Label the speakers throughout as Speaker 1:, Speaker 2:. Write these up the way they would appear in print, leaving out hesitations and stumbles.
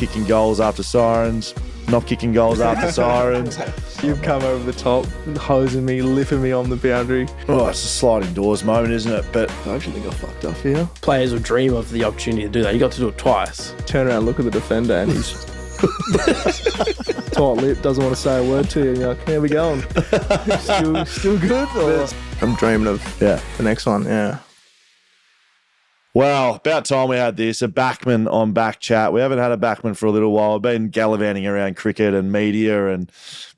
Speaker 1: kicking goals after sirens, not kicking goals after sirens.
Speaker 2: You've come over the top, hosing me, lifting me on the boundary.
Speaker 1: Oh, it's a sliding doors moment, isn't it? But
Speaker 2: I actually got fucked up here.
Speaker 3: Players will dream of the opportunity to do that. You got to do it twice.
Speaker 2: Turn around, look at the defender, and he's tight lip, doesn't want to say a word to you. And you're like, how we going? still good? Or? I'm dreaming of the next one, yeah.
Speaker 1: well, about time we had this, a backman on BackChat. We haven't had a backman for a little while. I've been gallivanting around cricket and media, and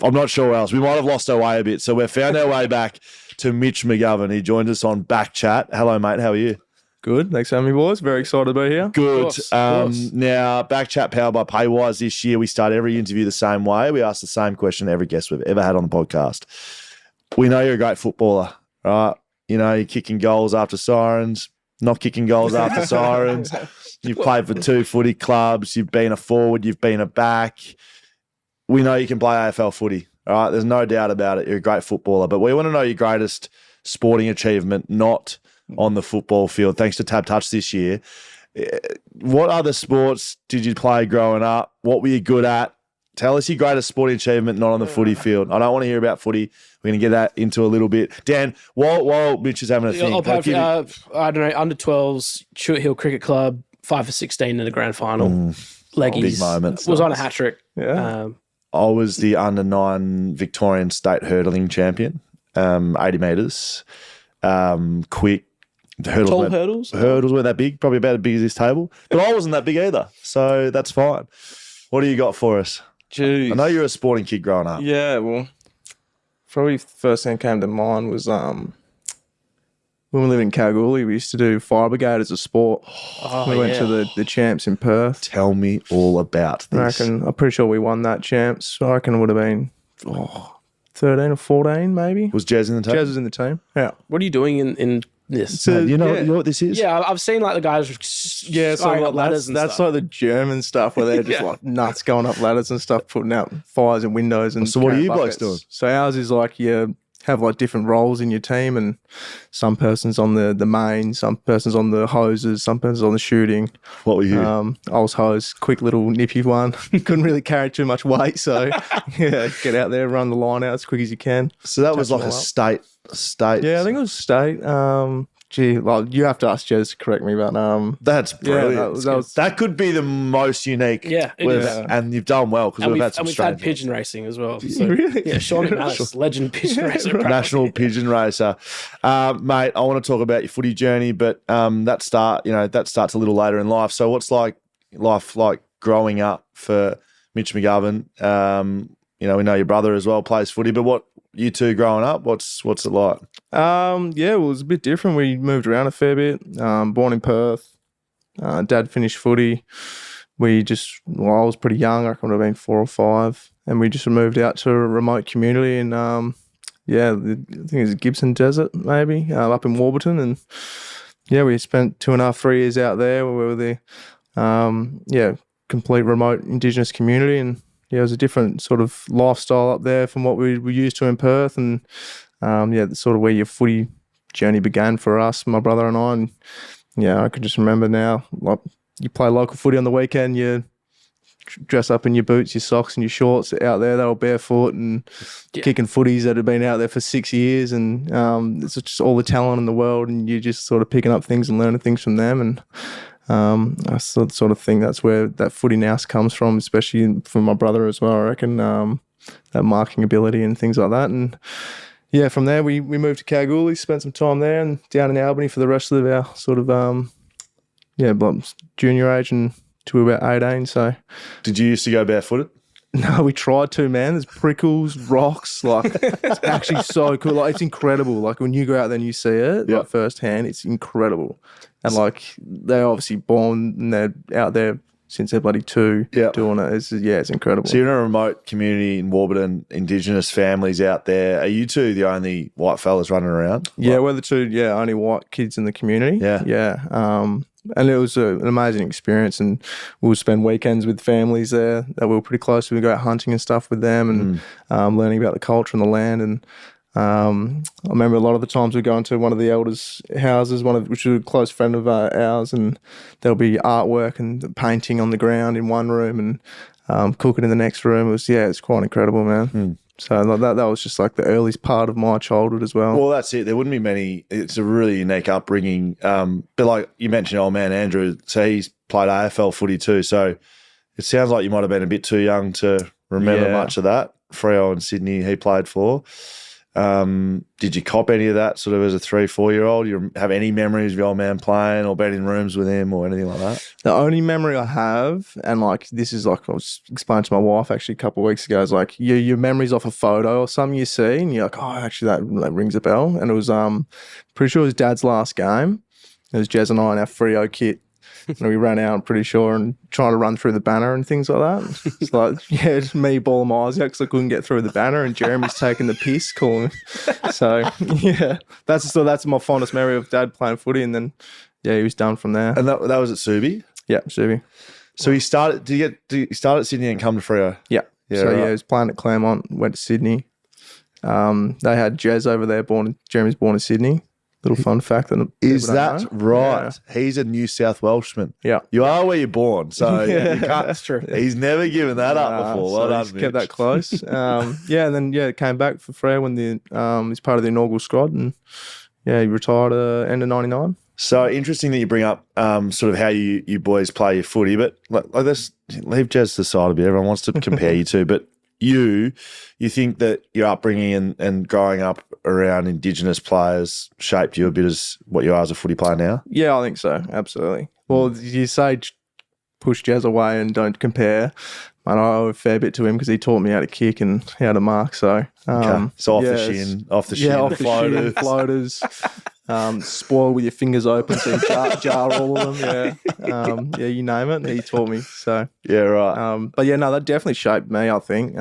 Speaker 1: I'm not sure where else. We might have lost our way a bit, so we've found our way back to Mitch McGovern. He joined us on BackChat. Hello, mate. How are you?
Speaker 2: Good. Thanks for having me, boys. Very excited to be here.
Speaker 1: Good.
Speaker 3: Of course.
Speaker 1: Now, BackChat powered by Paywise this year. We start every interview the same way. We ask the same question to every guest we've ever had on the podcast. We know you're a great footballer, right? You know, you're kicking goals after sirens, not kicking goals after sirens. You've played for 2 footy clubs. You've been a forward. You've been a back. We know you can play AFL footy, all right? There's no doubt about it. You're a great footballer. But we want to know your greatest sporting achievement, not on the football field, thanks to TABtouch this year. What other sports did you play growing up? What were you good at? Tell us your greatest sporting achievement, not on the footy field. I don't want to hear about footy. We're going to get that into a little bit. Dan, while Mitch is having a think.
Speaker 3: I don't know, under 12s, Chute Hill Cricket Club, 5 for 16 in the grand final. Leggies.
Speaker 1: Big moment.
Speaker 3: Was on a hat trick.
Speaker 2: Yeah.
Speaker 1: I was the under 9 Victorian state hurdling champion, 80 metres, quick.
Speaker 3: Tall hurdles?
Speaker 1: Hurdles weren't that big, probably about as big as this table. But I wasn't that big either, so that's fine. What do you got for us?
Speaker 2: Jeez.
Speaker 1: I know you're a sporting kid growing up.
Speaker 2: Yeah, well, probably the first thing that came to mind was when we lived in Kalgoorlie, we used to do fire brigade as a sport. We went to the champs in Perth.
Speaker 1: Tell me all about this.
Speaker 2: I'm pretty sure we won that champs. I reckon it would have been 13 or 14 maybe.
Speaker 1: Was Jez in the team?
Speaker 2: Jez was in the team, yeah.
Speaker 3: What are you doing in this?
Speaker 1: So, you know what this is?
Speaker 3: Yeah, I've seen like the guys
Speaker 2: So
Speaker 3: up ladders and
Speaker 2: that's
Speaker 3: stuff.
Speaker 2: like the German stuff where they're just like nuts going up ladders and stuff, putting out fires and windows. And
Speaker 1: So what are you
Speaker 2: buckets.
Speaker 1: blokes doing?
Speaker 2: So ours is like you have like different roles in your team, and some person's on the main, some person's on the hoses, some person's on the shooting.
Speaker 1: What were you?
Speaker 2: I was hose, quick little nippy one. Couldn't really carry too much weight, so yeah, get out there, run the line out as quick as you can.
Speaker 1: So that was
Speaker 2: touch
Speaker 1: like
Speaker 2: them
Speaker 1: a
Speaker 2: all up.
Speaker 1: state.
Speaker 2: Yeah, I think it was state. Like you have to ask Jez to correct me, but
Speaker 1: That's brilliant.
Speaker 2: that was
Speaker 1: That could be the most unique.
Speaker 3: Yeah, it is.
Speaker 1: And you've done well because
Speaker 3: And
Speaker 1: we've
Speaker 3: we've,
Speaker 1: had some
Speaker 3: and we've had
Speaker 1: strange
Speaker 3: pigeon racing as well. So,
Speaker 2: Really?
Speaker 3: Yeah, Sean McManus, legend pigeon racer.
Speaker 1: National pigeon racer. Mate, I want to talk about your footy journey, but that starts a little later in life. So what's life like growing up for Mitch McGovern? We know your brother as well plays footy, but what you two growing up, what's it like?
Speaker 2: Yeah, it was a bit different. We moved around a fair bit. Born in Perth. Dad finished footy. I was pretty young. I reckon I would have been 4 or 5. And we just moved out to a remote community in, I think it was Gibson Desert, maybe, up in Warburton. And yeah, we spent 2.5, 3 years out there. We were the, complete remote Indigenous community. And yeah, it was a different sort of lifestyle up there from what we were used to in Perth. And that's sort of where your footy journey began for us, my brother and I. And yeah, I can just remember now, like you play local footy on the weekend, you dress up in your boots, your socks and your shorts out there, they're all barefoot and kicking footies that have been out there for 6 years. And it's just all the talent in the world, and you're just sort of picking up things and learning things from them. And I sort of think that's where that footy nous comes from, especially from my brother as well, I reckon, that marking ability and things like that. And yeah, from there we moved to Kalgoorlie, spent some time there and down in Albany for the rest of our sort of, junior age and to about 18. So,
Speaker 1: Did you used to go barefooted?
Speaker 2: no, we tried to, man. There's prickles, rocks, like it's actually so cool. Like it's incredible. Like when you go out there and you see it like firsthand, it's incredible. And like they're obviously born and they're out there since they're bloody 2 doing it. It's incredible.
Speaker 1: So you're in a remote community in Warburton, Indigenous families out there. Are you two the only white fellas running around?
Speaker 2: Yeah, we're the 2, only white kids in the community. Yeah. And it was an amazing experience, and we would spend weekends with families there that we were pretty close to. We'd go out hunting and stuff with them and learning about the culture and the land. And I remember a lot of the times we go into one of the elders' houses, which is a close friend of ours, and there'll be artwork and painting on the ground in one room and cooking in the next room. It's quite incredible, man. So like that was just like the earliest part of my childhood as well.
Speaker 1: Well, that's it. There wouldn't be many. It's a really unique upbringing. But like you mentioned, old man Andrew, so he's played AFL footy too. So it sounds like you might have been a bit too young to remember much of that. Freo and Sydney he played for. Did you cop any of that sort of as a 3-4-year-old? You have any memories of your old man playing or being in rooms with him or anything like that?
Speaker 2: The only memory I have, and like this is like I was explaining to my wife actually a couple of weeks ago, is like your memories off a photo or something you see, and you're like, oh, actually that rings a bell. And it was pretty sure it was Dad's last game. It was Jez and I in our Freo kit. And we ran out, I'm pretty sure, and trying to run through the banner and things like that. It's like, it's me bawling my eyes out because I couldn't get through the banner, and Jeremy's taking the piss, calling. So yeah, that's my fondest memory of Dad playing footy, and then he was done from there.
Speaker 1: And that was at Subi?
Speaker 2: Yeah, Subi.
Speaker 1: So he started. Did he start at Sydney and come to Freo?
Speaker 2: Yeah. So right. He was playing at Claremont, went to Sydney. They had Jez over there. Jeremy's born in Sydney. Little fun fact.
Speaker 1: Is that right? Yeah. He's a New South Welshman.
Speaker 2: Yeah.
Speaker 1: You are where you're born. So you can't,
Speaker 3: that's true.
Speaker 1: He's never given that up before. Well done,
Speaker 2: Mitch. Kept that close. And then came back for Freo when he's part of the inaugural squad, and he retired end of 99.
Speaker 1: So interesting that you bring up sort of how you boys play your footy, but like this, leave Jez to the side a bit. Everyone wants to compare you two, but you think that your upbringing and growing up around Indigenous players shaped you a bit as what you are as a footy player now?
Speaker 2: Yeah, I think so. Absolutely. Well, you say push Jez away and don't compare. And I owe a fair bit to him because he taught me how to kick and how to mark. So,
Speaker 1: so off the shin, off the shin,
Speaker 2: floaters. Spoil with your fingers open so you jar all of them. Yeah, you name it. He taught me. So
Speaker 1: yeah, right.
Speaker 2: But yeah, no, that definitely shaped me. I think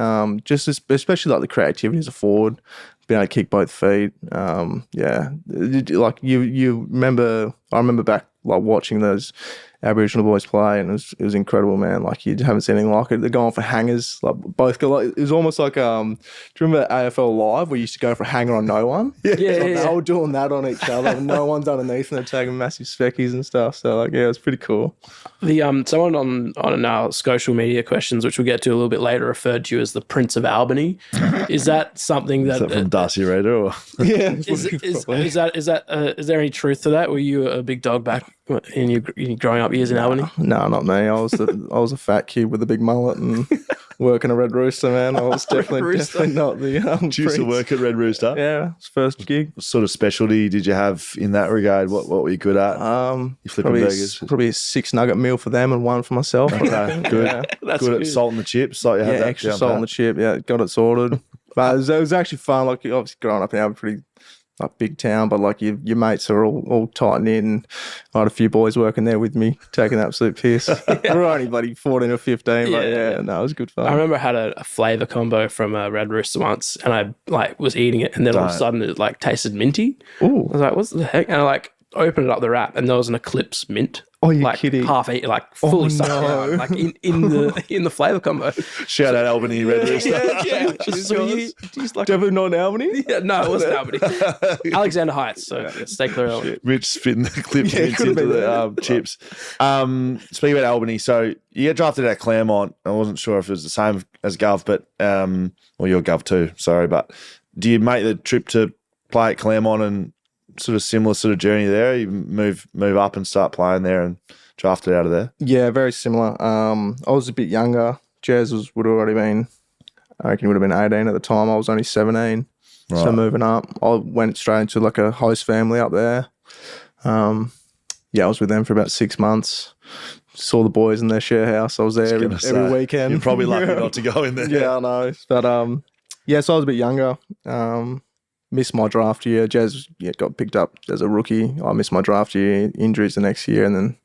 Speaker 2: just especially like the creativity as a forward, being able to kick both feet. Like you remember. I remember back like watching those Aboriginal boys play, and it was incredible, man. Like you haven't seen anything like it. They're going for hangers, like both go. Like, it was almost like do you remember AFL Live where you used to go for a hanger on no one? They were doing that on each other. No one's underneath, and they're taking massive speckies and stuff. So like, it was pretty cool.
Speaker 3: The someone on our social media questions, which we'll get to a little bit later, referred to you as the Prince of Albany. Is that something that
Speaker 1: is that from Darcy Raider? Or?
Speaker 2: Yeah.
Speaker 3: Is there any truth to that? Were you a big dog back in your growing up years in Albany?
Speaker 2: No, not me. I was a fat kid with a big mullet and working a Red Rooster, man. I was definitely not the
Speaker 1: Did you used to work at Red Rooster?
Speaker 2: Yeah, it's first gig.
Speaker 1: What sort of specialty did you have in that regard? What were you good at? You flipping burgers?
Speaker 2: Probably a 6-nugget meal for them and one for myself.
Speaker 1: Okay, good. Yeah.
Speaker 3: That's
Speaker 1: good at salt and the chips. Like you had that
Speaker 2: extra salt and the chip. Yeah, got it sorted. But it was actually fun. Like obviously growing up in a pretty like big town, but like your mates are all tight knit, and I had a few boys working there with me taking the absolute piss. We were only bloody 14 or 15, but it was good fun.
Speaker 3: I remember I had a flavour combo from Red Rooster once, and I like was eating it, and then all of a sudden it like tasted minty.
Speaker 2: Ooh.
Speaker 3: I was like, "What's the heck?" And I like opened up the wrap, and there was an Eclipse mint.
Speaker 2: Oh, you're
Speaker 3: like
Speaker 2: kidding!
Speaker 3: Half eat, like fully sucked down, like in the flavour combo.
Speaker 1: Shout out Albany Red Rooster.
Speaker 3: yeah. So you like
Speaker 2: definitely not in Albany.
Speaker 3: Yeah, no, it wasn't Albany. Alexander Heights. So stay clear of Albany.
Speaker 1: Rich spitting the clips into the chips. Speaking about Albany, so you get drafted at Claremont. I wasn't sure if it was the same as Gov, but well, you're Gov too. Sorry, but do you make the trip to play at Claremont and sort of similar sort of journey there? You move up and start playing there and drafted out of there?
Speaker 2: Yeah, very similar. I was a bit younger. Jez would have already been, I reckon he would have been 18 at the time. I was only 17. Right. So moving up, I went straight into like a host family up there. I was with them for about 6 months. Saw the boys in their share house. I was there every weekend.
Speaker 1: You're probably lucky not to go in there.
Speaker 2: Yeah, I know. But so I was a bit younger. Missed my draft year. Jez got picked up as a rookie. I missed my draft year, injuries the next year, and then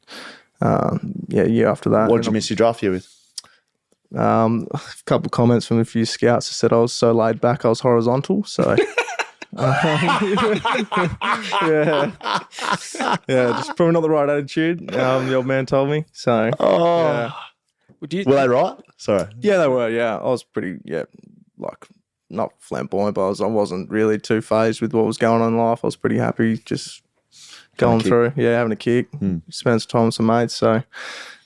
Speaker 2: year after that.
Speaker 1: What did you miss your draft year with?
Speaker 2: A couple of comments from a few scouts that said I was so laid back I was horizontal. So just probably not the right attitude. The old man told me. So
Speaker 1: were they right? Sorry.
Speaker 2: Yeah, they were. Yeah, I was pretty like not flamboyant, but I wasn't really too phased with what was going on in life. I was pretty happy just going through, having a kick, spend some time with some mates. So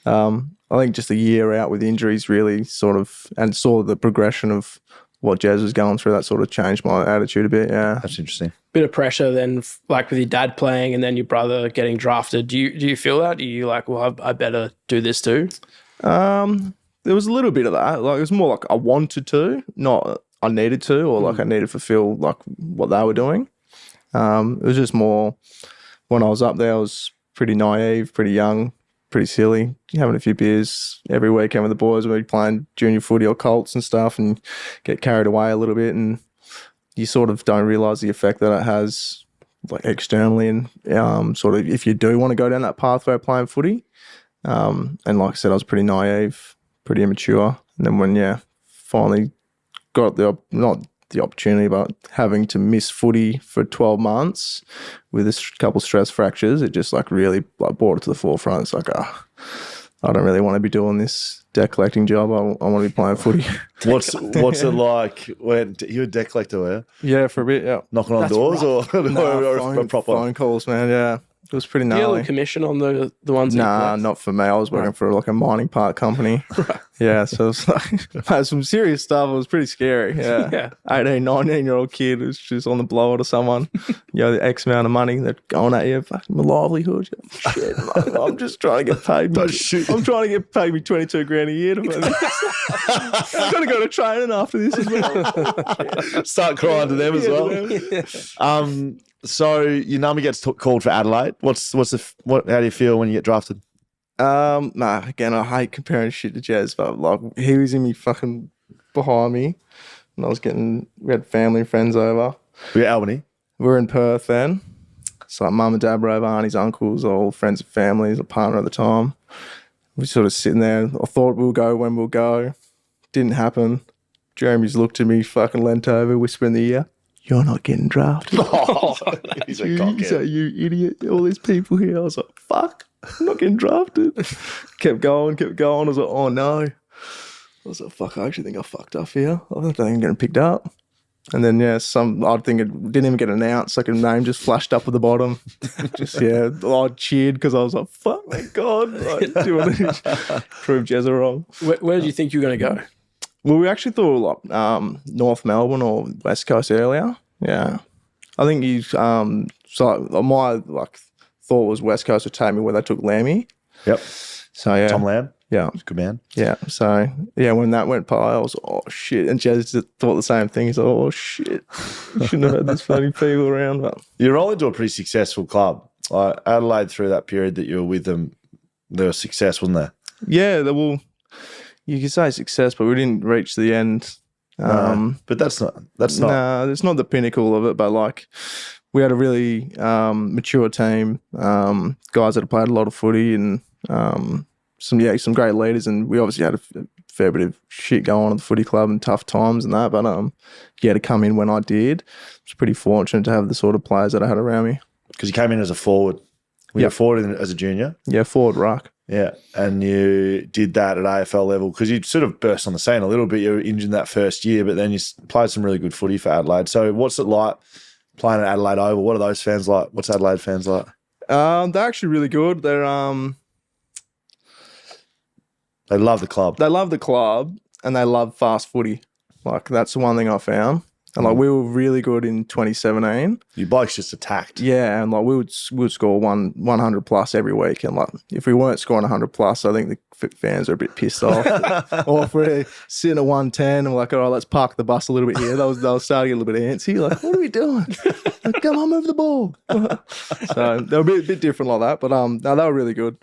Speaker 2: I think just a year out with injuries really sort of, and saw the progression of what Jez was going through, that sort of changed my attitude a bit, yeah.
Speaker 1: That's interesting.
Speaker 3: Bit of pressure then, like with your dad playing and then your brother getting drafted. Do you feel that? Are you like, well, I better do this too?
Speaker 2: There was a little bit of that. Like, it was more like I wanted to, not I needed to, or like I needed to fulfill like what they were doing. It was just more when I was up there, I was pretty naive, pretty young, pretty silly, having a few beers every weekend with the boys. We'd be playing junior footy or Colts and stuff and get carried away a little bit, and you sort of don't realise the effect that it has like externally, and sort of if you do want to go down that pathway of playing footy. And like I said, I was pretty naive, pretty immature. And then when, finally got not the opportunity, but having to miss footy for 12 months with a couple stress fractures, it just like really like brought it to the forefront. It's like, I don't really want to be doing this debt collecting job. I want to be playing footy.
Speaker 1: What's it like when you a debt collector, were you?
Speaker 2: Yeah, for a bit, yeah.
Speaker 1: Knocking on doors or proper
Speaker 2: phone calls, man, yeah. It was pretty gnarly.
Speaker 3: Do you have a commission on the ones?
Speaker 2: Nah, not for me. I was working for like a mining part company. Yeah, so it was like some serious stuff. It was pretty scary. Yeah. 18, 19-year-old kid who's just on the blower to someone. The X amount of money they're going at you. Fucking my livelihood. Shit, I'm just trying to get paid. I'm trying to get paid me 22 grand a year. I'm going to go to training after this as well.
Speaker 1: Start crying to them as well. So your number gets called for Adelaide. How do you feel when you get drafted?
Speaker 2: Again, I hate comparing shit to Jez, but like he was in me fucking behind me, and we had family and friends over.
Speaker 1: We're at Albany.
Speaker 2: We were in Perth then. So like mum and dad were over, aunties, uncles, all friends and families, a partner at the time. We sort of sitting there. I thought we'll go when we'll go. Didn't happen. Jeremy's looked at me, fucking leant over, whisper in the ear, "You're not getting drafted."
Speaker 1: He's a cockhead.
Speaker 2: He's like, "You idiot. All these people here." I was like, fuck, I'm not getting drafted. Kept going. I was like, oh no. I was like, fuck, I actually think I fucked up here. I don't think I'm getting picked up. And then, some odd thing, it didn't even get announced. Like a name just flashed up at the bottom. I cheered because I was like, fuck, thank God. Like, do you want to prove Jezza wrong?
Speaker 3: Where do you think you're going to go?
Speaker 2: Well, we actually thought like North Melbourne or West Coast earlier. Yeah. I think my thought was West Coast would take me where they took Lammy.
Speaker 1: Yep.
Speaker 2: So yeah.
Speaker 1: Tom Lamb.
Speaker 2: Yeah.
Speaker 1: Good man.
Speaker 2: Yeah. So yeah, when that went by, I was oh shit. And Jez thought the same thing. He's like, oh shit. Shouldn't have had this funny people around. But
Speaker 1: you're rolling into a pretty successful club. Like Adelaide, through that period that you were with them, there was success, wasn't there?
Speaker 2: Yeah, you could say success, but we didn't reach the end.
Speaker 1: But that's not.
Speaker 2: No, it's not the pinnacle of it. But like, we had a really mature team, guys that had played a lot of footy, and some great leaders. And we obviously had a fair bit of shit going on at the footy club and tough times and that. But to come in when I did, I was pretty fortunate to have the sort of players that I had around me.
Speaker 1: Because you came in as a forward. Were you a forward as a junior?
Speaker 2: Yeah, forward ruck.
Speaker 1: Yeah, and you did that at AFL level because you sort of burst on the scene a little bit. You were injured that first year, but then you played some really good footy for Adelaide. So what's it like playing at Adelaide Oval? What are those fans like? What's Adelaide fans like?
Speaker 2: They're actually really good. They
Speaker 1: love the club.
Speaker 2: They love the club and they love fast footy. Like that's the one thing I found. And like we were really good in 2017.
Speaker 1: You blokes just attacked.
Speaker 2: Yeah, and like we would score 100 plus every week. And like if we weren't scoring 100 plus, I think the fans are a bit pissed off. Or if we're sitting at 110 and we're like, all right, let's park the bus a little bit here. They'll start to get a little bit antsy. Like, what are we doing? Like, come on, move the ball. So they were a bit different like that. But no, they were really good.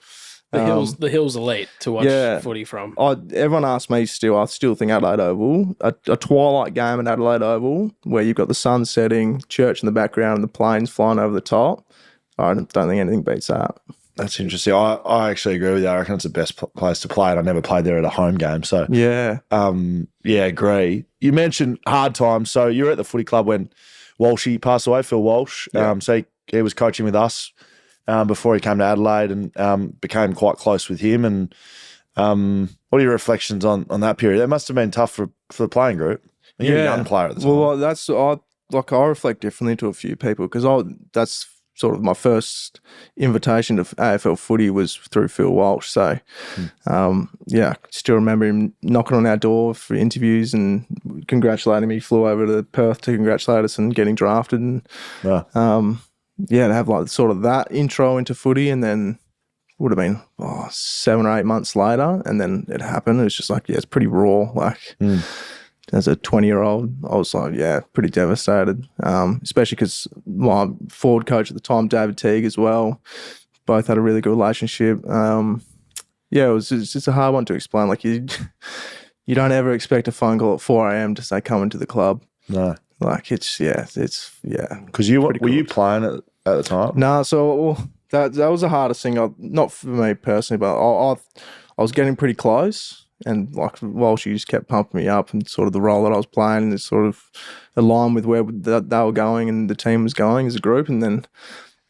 Speaker 3: The Hills elite to watch footy from.
Speaker 2: Everyone asks me I still think Adelaide Oval, a twilight game at Adelaide Oval where you've got the sun setting, church in the background and the planes flying over the top. I don't think anything beats that.
Speaker 1: That's interesting. I actually agree with you. I reckon it's the best place to play, and I never played there at a home game. So
Speaker 2: yeah.
Speaker 1: Agree. You mentioned hard times. So you were at the footy club when Walshy passed away, Phil Walsh.
Speaker 2: Yeah.
Speaker 1: So he was coaching with us before he came to Adelaide, and became quite close with him. And what are your reflections on that period? That must have been tough for the playing group. And you're a young player at the time.
Speaker 2: Well, I reflect differently to a few people because that's sort of my first invitation to AFL footy was through Phil Walsh. So, I still remember him knocking on our door for interviews and congratulating me. He flew over to Perth to congratulate us and getting drafted. And, to have like sort of that intro into footy, and then would have been 7 or 8 months later, and then it happened. It was just like, it's pretty raw. Like, as a 20-year-old, I was like, pretty devastated, especially because my forward coach at the time, David Teague, as well, both had a really good relationship. It's just a hard one to explain. Like, you don't ever expect a phone call at 4 a.m. to say, come into the club.
Speaker 1: No.
Speaker 2: Like, it's.
Speaker 1: Because were you playing at the time?
Speaker 2: No, that was the hardest thing. Not for me personally, but I was getting pretty close. And like Walsh, she just kept pumping me up, and sort of the role that I was playing is sort of aligned with where they were going and the team was going as a group. And then,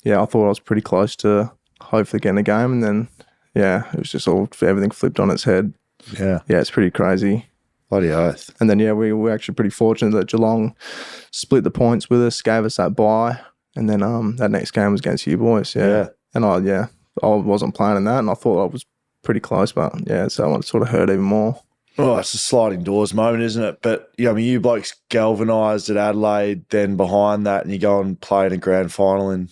Speaker 2: I thought I was pretty close to hopefully getting a game. And then, it was just everything flipped on its head.
Speaker 1: Yeah.
Speaker 2: Yeah, it's pretty crazy.
Speaker 1: Bloody oath.
Speaker 2: And then, we were actually pretty fortunate that Geelong split the points with us, gave us that bye. And then that next game was against you boys. Yeah. And I wasn't playing in that, and I thought I was pretty close, but so it sort of hurt even more.
Speaker 1: Oh, it's a sliding doors moment, isn't it? But you blokes galvanised at Adelaide, then behind that, and you go and play in a grand final in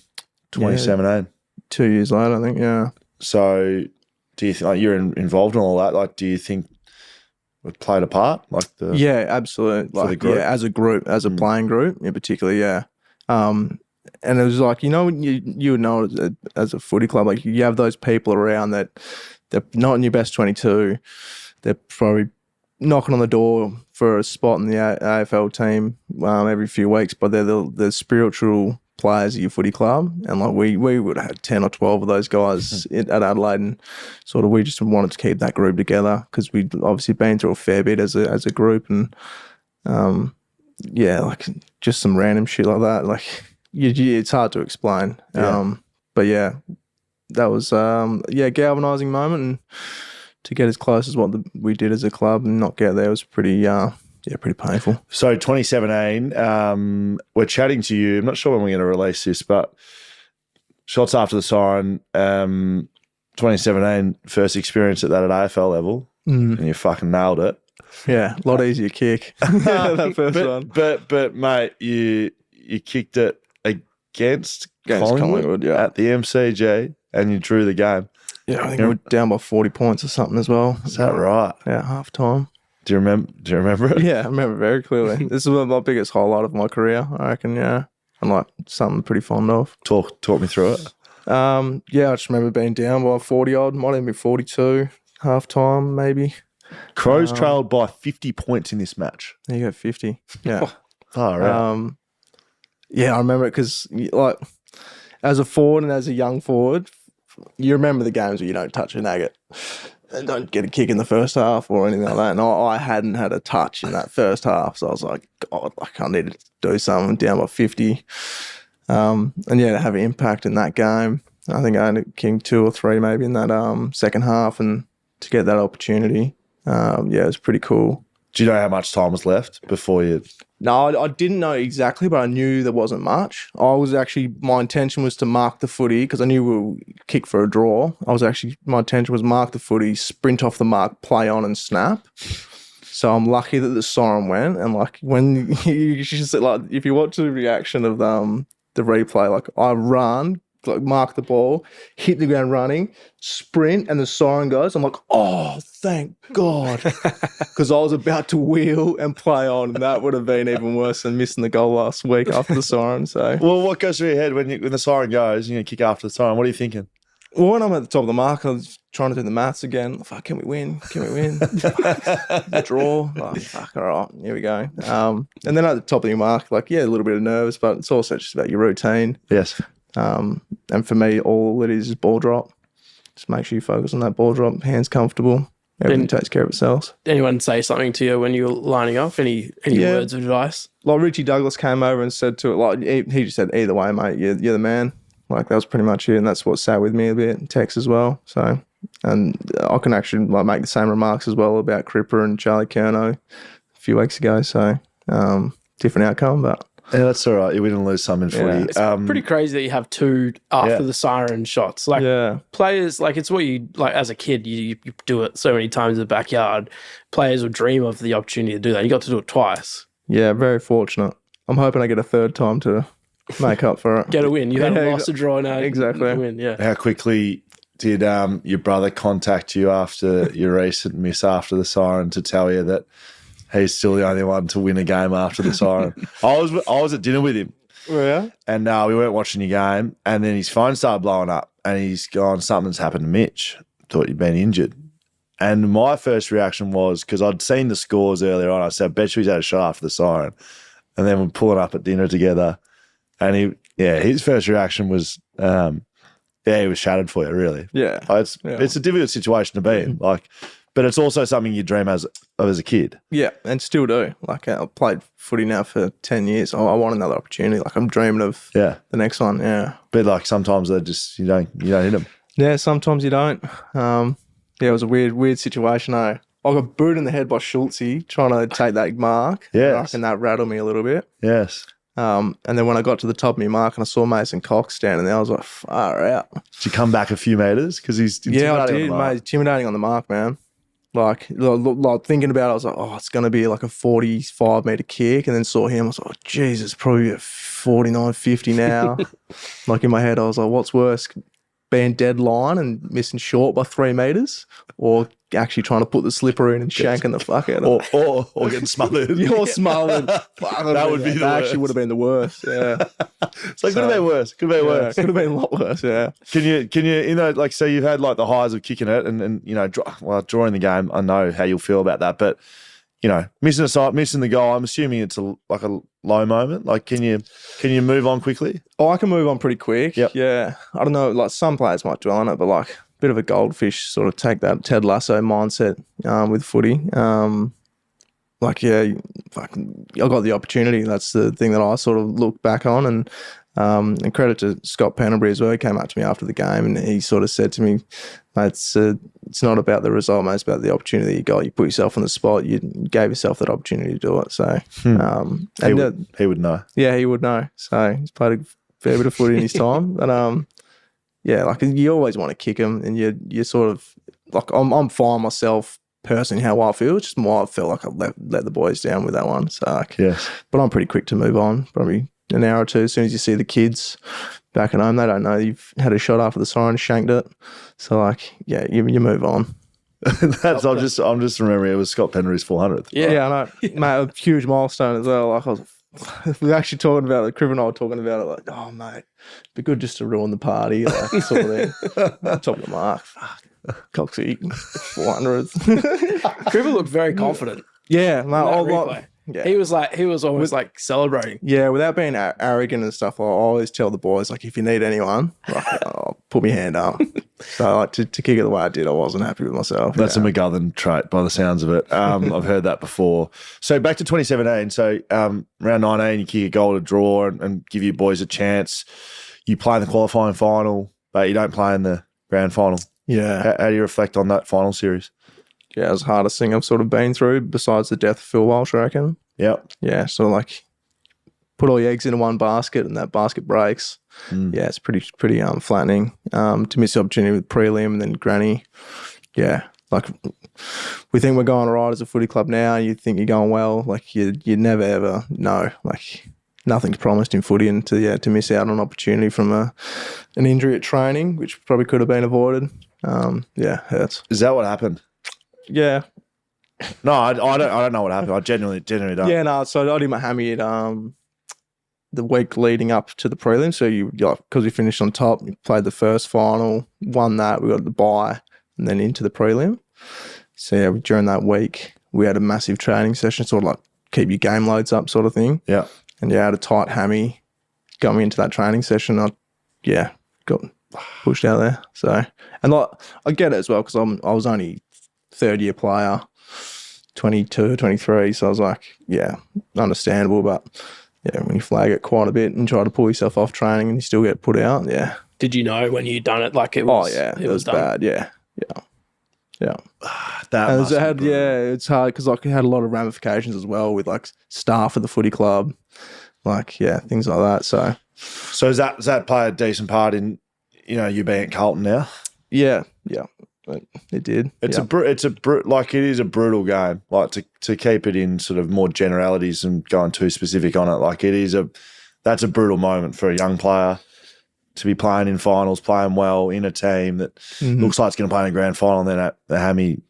Speaker 1: 2017.
Speaker 2: 2 years later, I think. Yeah.
Speaker 1: So, do you think you're involved in all that? Like, do you think it played a part? Like
Speaker 2: absolutely.
Speaker 1: For the group?
Speaker 2: As a group, as a playing group in particular. Yeah. And it was like, you would know as a footy club, like you have those people around that they're not in your best 22. They're probably knocking on the door for a spot in the AFL team every few weeks, but they're the spiritual players at your footy club. And like we would have had 10 or 12 of those guys at Adelaide, and sort of we just wanted to keep that group together because we'd obviously been through a fair bit as a group. And like just some random shit like that. Like, it's hard to explain. But that was galvanising moment, and to get as close as what we did as a club and not get there was pretty painful.
Speaker 1: So 2017, we're chatting to you. I'm not sure when we're going to release this, but shots after the siren, 2017, first experience at AFL level, and you fucking nailed it.
Speaker 2: Yeah, a lot easier kick that first one.
Speaker 1: But mate, you kicked it against Collingwood at the MCG, and you drew the game.
Speaker 2: Yeah, I think we were down by 40 points or something as well.
Speaker 1: Is that right?
Speaker 2: Yeah, half time.
Speaker 1: Do you remember it?
Speaker 2: Yeah, I remember very clearly. This is my biggest highlight of my career, I reckon. Yeah, and like something pretty fond of.
Speaker 1: Talk me through it.
Speaker 2: I just remember being down by 40 odd, might even be 42, half time maybe.
Speaker 1: Crows trailed by 50 points in this match.
Speaker 2: There you go, 50. Yeah.
Speaker 1: Far out.
Speaker 2: I remember it because, like, as a forward and as a young forward, you remember the games where you don't touch a nugget and don't get a kick in the first half or anything like that. And I hadn't had a touch in that first half, so I was like, God, like I need to do something. Down by 50, and to have an impact in that game. I think I ended up kicking 2 or 3 maybe in that second half, and to get that opportunity, it was pretty cool.
Speaker 1: Do you know how much time was left before you?
Speaker 2: No, I didn't know exactly, but I knew there wasn't much. My intention was to mark the footy because I knew we would kick for a draw. My intention was mark the footy, sprint off the mark, play on and snap. So I'm lucky that the siren went, and like when you just like if you watch the reaction of the replay, like I run, like mark the ball, hit the ground running, sprint, and the siren goes. I'm like, oh, thank God. Because I was about to wheel and play on, and that would have been even worse than missing the goal last week after the siren. So,
Speaker 1: well, what goes through your head when the siren goes, you're going to kick after the siren? What are you thinking?
Speaker 2: Well, when I'm at the top of the mark, I was trying to do the maths again. Fuck, can we win? The draw. Oh, fuck, all right, here we go. And then at the top of your mark, like, a little bit of nerves, but it's also just about your routine.
Speaker 1: Yes.
Speaker 2: And for me, all it is ball drop. Just make sure you focus on that ball drop, hands comfortable. Everything takes care of itself.
Speaker 3: Anyone say something to you when you were lining up? Any words of advice?
Speaker 2: Like Richie Douglas came over and said to it, like he just said, either way, mate, you're the man. Like that was pretty much it, and that's what sat with me a bit. Tex as well. So, and I can actually like make the same remarks as well about Cripper and Charlie Curnow a few weeks ago. So different outcome, but
Speaker 1: Yeah, that's all right. You win and lose some in footy.
Speaker 3: It's pretty crazy that you have two after the siren shots. Like players, like it's what you like as a kid. You do it so many times in the backyard. Players will dream of the opportunity to do that. You got to do it twice.
Speaker 2: Yeah, very fortunate. I'm hoping I get a third time to make up for it.
Speaker 3: Get a win. You had a loss, a draw, now
Speaker 2: exactly.
Speaker 3: Win. Yeah.
Speaker 1: How quickly did your brother contact you after your recent miss after the siren to tell you that he's still the only one to win a game after the siren? I was at dinner with him.
Speaker 2: Oh, yeah?
Speaker 1: And we weren't watching your game, and then his phone started blowing up, and he's gone, something's happened to Mitch. Thought you'd been injured. And my first reaction was, because I'd seen the scores earlier on, I said, I bet you he's had a shot after the siren. And then we're pulling up at dinner together, and his first reaction was, he was shattered for you, really.
Speaker 2: Yeah.
Speaker 1: It's a difficult situation to be in, but it's also something you dream of as a kid.
Speaker 2: Yeah, and still do. Like I've played footy now for 10 years. I want another opportunity. Like I'm dreaming of the next one. Yeah,
Speaker 1: but like sometimes they just you don't hit them.
Speaker 2: Yeah, sometimes you don't. It was a weird situation. I got booed in the head by Schultzy trying to take that mark.
Speaker 1: Yes,
Speaker 2: and that rattled me a little bit.
Speaker 1: Yes.
Speaker 2: And then when I got to the top of my mark and I saw Mason Cox standing there, I was like, far out.
Speaker 1: Did you come back a few metres? Because he's
Speaker 2: I did, mate. Intimidating on the mark, man. Like thinking about it, I was like, it's going to be like a 45-metre kick. And then saw him, I was like, oh, Jesus, probably a 49, 50 now. Like in my head, I was like, what's worse, being dead line and missing short by 3 metres, or actually trying to put the slipper in and shanking the fuck out of it?
Speaker 1: Or getting smothered.
Speaker 2: You're smothered.
Speaker 1: That would be the worst.
Speaker 2: Actually would have been the worst, yeah.
Speaker 1: So it could have been worse. Could have been worse.
Speaker 2: Could have been a lot worse, yeah.
Speaker 1: Can you, like, so you've had like the highs of kicking it and drawing the game. I know how you'll feel about that, but missing the goal, I'm assuming it's a low moment. Like, can you move on quickly?
Speaker 2: Oh, I can move on pretty quick.
Speaker 1: Yep.
Speaker 2: Yeah. I don't know, like some players might dwell on it, but like a bit of a goldfish, sort of take that Ted Lasso mindset with footy. I got the opportunity. That's the thing that I sort of look back on, and credit to Scott Pendlebury as well. He came up to me after the game and he sort of said to me, mate, it's not about the result, mate. It's about the opportunity you got. You put yourself on the spot. You gave yourself that opportunity to do it. So
Speaker 1: he would know.
Speaker 2: Yeah, he would know. So he's played a fair bit of footy in his time. But like you always want to kick him, and you sort of like I'm fine myself personally how I feel. It's just more I feel like I let the boys down with that one. So
Speaker 1: yes,
Speaker 2: but I'm pretty quick to move on. Probably an hour or two. As soon as you see the kids back at home, they don't know you've had a shot after the siren, shanked it. So you move on.
Speaker 1: I'm just remembering it was Scott Penry's 400th.
Speaker 2: Yeah, I know. Mate, a huge milestone as well. Like we were actually talking about it. Crib and I were talking about it. Like, oh mate, it'd be good just to ruin the party. Like sort of thing. Top of the mark. Fuck. Coxie 400th.
Speaker 3: Cribber looked very confident.
Speaker 2: Yeah, mate. Yeah.
Speaker 3: He was almost like celebrating.
Speaker 2: Yeah, without being arrogant and stuff, I always tell the boys, like, if you need anyone, I'll put my hand up. So like, to kick it the way I did, I wasn't happy with myself.
Speaker 1: That's a McGovern trait by the sounds of it. I've heard that before. So back to 2017. So round 19, you kick a goal to draw and give you boys a chance. You play in the qualifying final, but you don't play in the grand final.
Speaker 2: Yeah.
Speaker 1: How do you reflect on that final series?
Speaker 2: Yeah, it was the hardest thing I've sort of been through besides the death of Phil Walsh, I reckon.
Speaker 1: Yep.
Speaker 2: Yeah, so like put all your eggs into one basket and that basket breaks. Yeah, it's pretty flattening. To miss the opportunity with prelim and then granny. Yeah, like we think we're going all right as a footy club now. You think you're going well. Like you never ever know. Like nothing's promised in footy, and to miss out on an opportunity from an injury at training, which probably could have been avoided. Hurts.
Speaker 1: Is that what happened?
Speaker 2: Yeah.
Speaker 1: No, I don't know what happened. I genuinely don't.
Speaker 2: Yeah, no. So I did my hammy at the week leading up to the prelim. So because we finished on top, we played the first final, won that. We got the bye, and then into the prelim. So yeah, during that week, we had a massive training session, sort of like keep your game loads up, sort of thing. Yeah. And I had a tight hammy. Got me into that training session. I got pushed out there. So and like I get it as well because I was only third year player. 22, 23, so I was like, yeah, understandable, but yeah, when you flag it quite a bit and try to pull yourself off training and you still get put out, yeah.
Speaker 3: Did you know when you done it like it was?
Speaker 2: Oh yeah, it was
Speaker 3: done?
Speaker 2: bad, yeah. Yeah.
Speaker 1: That
Speaker 2: And
Speaker 1: must be brutal.
Speaker 2: it's hard because like it had a lot of ramifications as well with like staff at the footy club, like things like that. So
Speaker 1: does that play a decent part in you being at Carlton now?
Speaker 2: Yeah, it did.
Speaker 1: It is a brutal game. Like to keep it in sort of more generalities and going too specific on it. Like that's a brutal moment for a young player to be playing in finals, playing well in a team that looks like it's going to play in a grand final, and then the hammy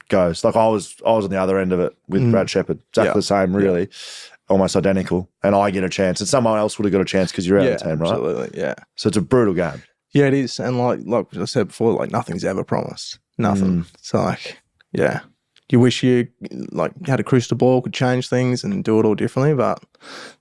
Speaker 1: goes. Like I was on the other end of it with Brad Shepherd, exactly the same, really, almost identical. And I get a chance, and someone else would have got a chance because you're out of the team, right?
Speaker 2: Absolutely, yeah.
Speaker 1: So it's a brutal game.
Speaker 2: Yeah, it is, and like I said before, like nothing's ever promised. Nothing. So like, you wish you like had a crystal ball, could change things and do it all differently, but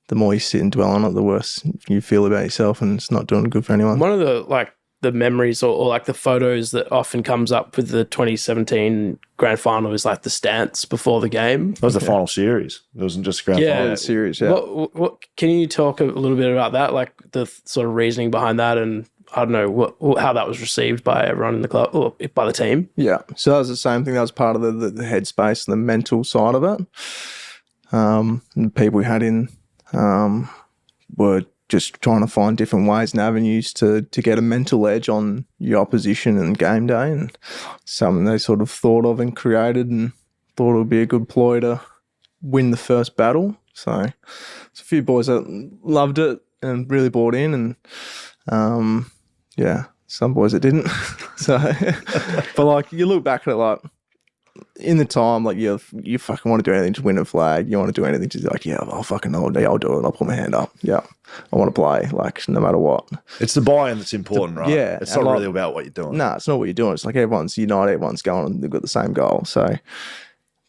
Speaker 2: the more you sit and dwell on it, the worse you feel about yourself, and it's not doing good for anyone.
Speaker 3: One of the memories or like the photos that often comes up with the 2017 grand final is like the stance before the game.
Speaker 1: That was the final series. It wasn't just a grand final.
Speaker 2: The series, yeah.
Speaker 3: What can you talk a little bit about that, like the sort of reasoning behind that, and I don't know how that was received by everyone in the club or by the team? Yeah,
Speaker 2: so that was the same thing. That was part of the headspace and the mental side of it. The people we had in were just trying to find different ways and avenues to get a mental edge on your opposition and game day, and something they sort of thought of and created and thought it would be a good ploy to win the first battle. So there's a few boys that loved it and really bought in, and some boys that didn't. So, but like you look back at it, like in the time, like you fucking want to do anything to win a flag. You want to do anything to like, I'll fucking I'll do it. I'll put my hand up. Yeah, I want to play, like no matter what.
Speaker 1: It's the buy-in that's important, right?
Speaker 2: Yeah,
Speaker 1: it's not really about what you're doing.
Speaker 2: No, it's not what you're doing. It's like everyone's united, everyone's going, and they've got the same goal. So.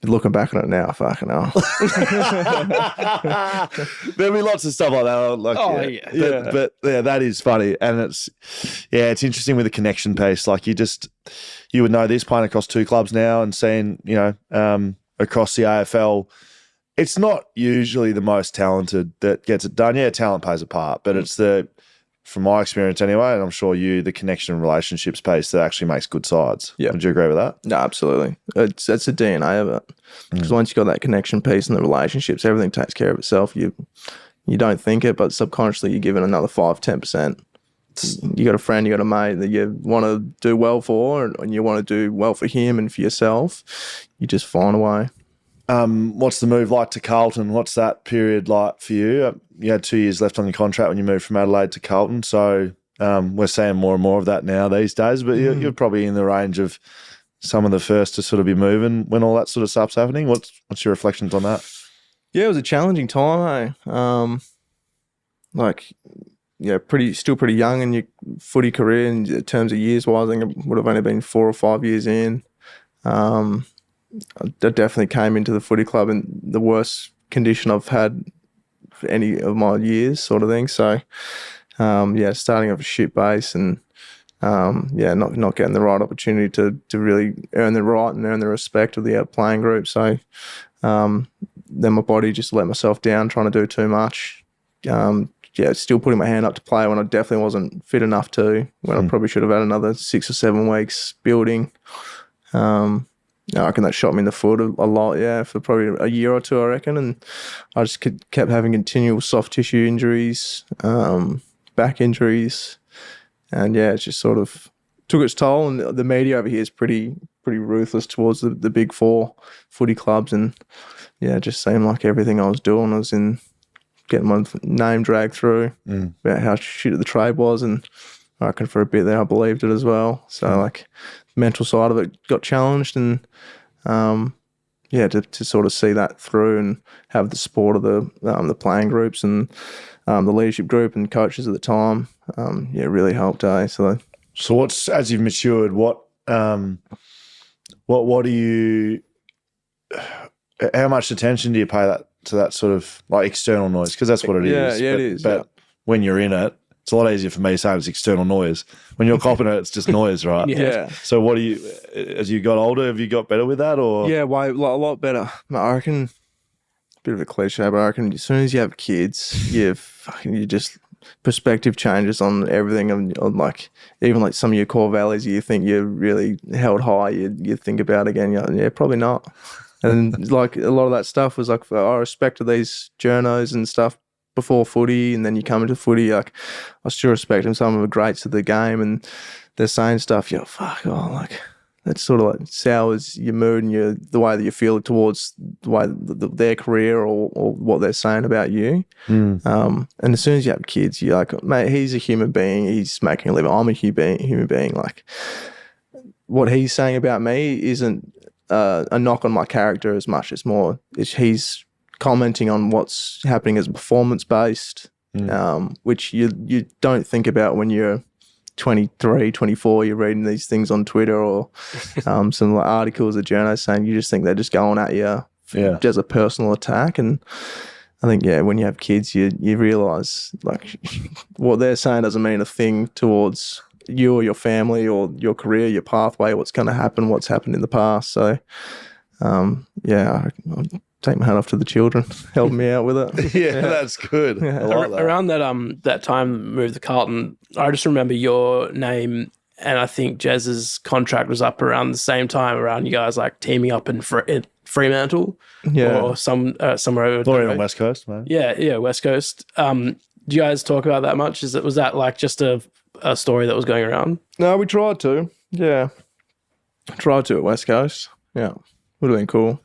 Speaker 2: Looking back on it now, fucking hell.
Speaker 1: There'll be lots of stuff like that. But that is funny. And it's interesting with the connection piece. Like you would know this playing across two clubs now and seeing, across the AFL, it's not usually the most talented that gets it done. Yeah, talent plays a part, but it's from my experience anyway, and I'm sure the connection and relationships piece that actually makes good sides. Yeah. Would you agree with that?
Speaker 2: No, absolutely. That's the DNA of it. Because once you've got that connection piece and the relationships, everything takes care of itself. You don't think it, but subconsciously you give it another 5-10%. You got a friend, you got a mate that you want to do well for, and you want to do well for him and for yourself. You just find a way.
Speaker 1: What's the move like to Carlton? What's that period like for you? You had 2 years left on your contract when you moved from Adelaide to Carlton, so we're seeing more and more of that now these days, but you're probably in the range of some of the first to sort of be moving when all that sort of stuff's happening. What's your reflections on that?
Speaker 2: Yeah, it was a challenging time, still pretty young in your footy career in terms of years-wise. I think it would have only been 4 or 5 years in. I definitely came into the footy club in the worst condition I've had for any of my years, sort of thing. So, starting off a shit base and not getting the right opportunity to really earn the right and earn the respect of the playing group. So, then my body just let myself down, trying to do too much. Still putting my hand up to play when I definitely wasn't fit enough to. When I probably should have had another 6 or 7 weeks building. I reckon that shot me in the foot a lot, for probably a year or two, I reckon. And I just kept having continual soft tissue injuries, back injuries. And, it just sort of took its toll. And the media over here is pretty ruthless towards the big four footy clubs. And, it just seemed like everything I was doing was in getting my name dragged through about how shit the trade was. And I reckon for a bit there I believed it as well. So, the mental side of it got challenged, and to sort of see that through and have the support of the playing groups and the leadership group and coaches at the time, it really helped. So
Speaker 1: what's, as you've matured, what do you? How much attention do you pay to that sort of like external noise? Because that's what it is.
Speaker 2: Yeah, it is.
Speaker 1: But when you're in it, it's a lot easier for me to say it's external noise. When you're copping it, it's just noise, right?
Speaker 2: Yeah.
Speaker 1: So as you got older, have you got better with that, or?
Speaker 2: Yeah, a lot better. I reckon, a bit of a cliche, but I reckon as soon as you have kids, you just perspective changes on everything, and on like even like some of your core values you think you're really held high, you think about again, yeah, probably not. And like a lot of that stuff was like, I respected these journos and stuff before footy, and then you come into footy, like I still respect them. Some of the greats of the game, and they're saying stuff, like that sort of like sours your mood and the way that you feel towards the way their career or what they're saying about you. And as soon as you have kids, you're like, mate, he's a human being. He's making a living. I'm a human being. Like what he's saying about me isn't a knock on my character as much. He's commenting on what's happening as performance based, which you don't think about when you're 23, 24, you're reading these things on Twitter or some like articles of journalists saying, you just think they're just going at you as a personal attack. And I think, when you have kids, you realise like what they're saying doesn't mean a thing towards you or your family or your career, your pathway, what's going to happen, what's happened in the past. So, I take my hat off to the children, helping me out with it.
Speaker 1: Yeah, that's good.
Speaker 2: Yeah.
Speaker 1: I like that.
Speaker 3: Around that time moved to Carlton, I just remember your name, and I think Jez's contract was up around the same time, around you guys like teaming up in Fremantle, or somewhere over
Speaker 1: Or on West Coast, man.
Speaker 3: Yeah, West Coast. Do you guys talk about that much? Was that like just a story that was going around?
Speaker 2: No, we tried to. Yeah, tried to at West Coast. Yeah, would have been cool.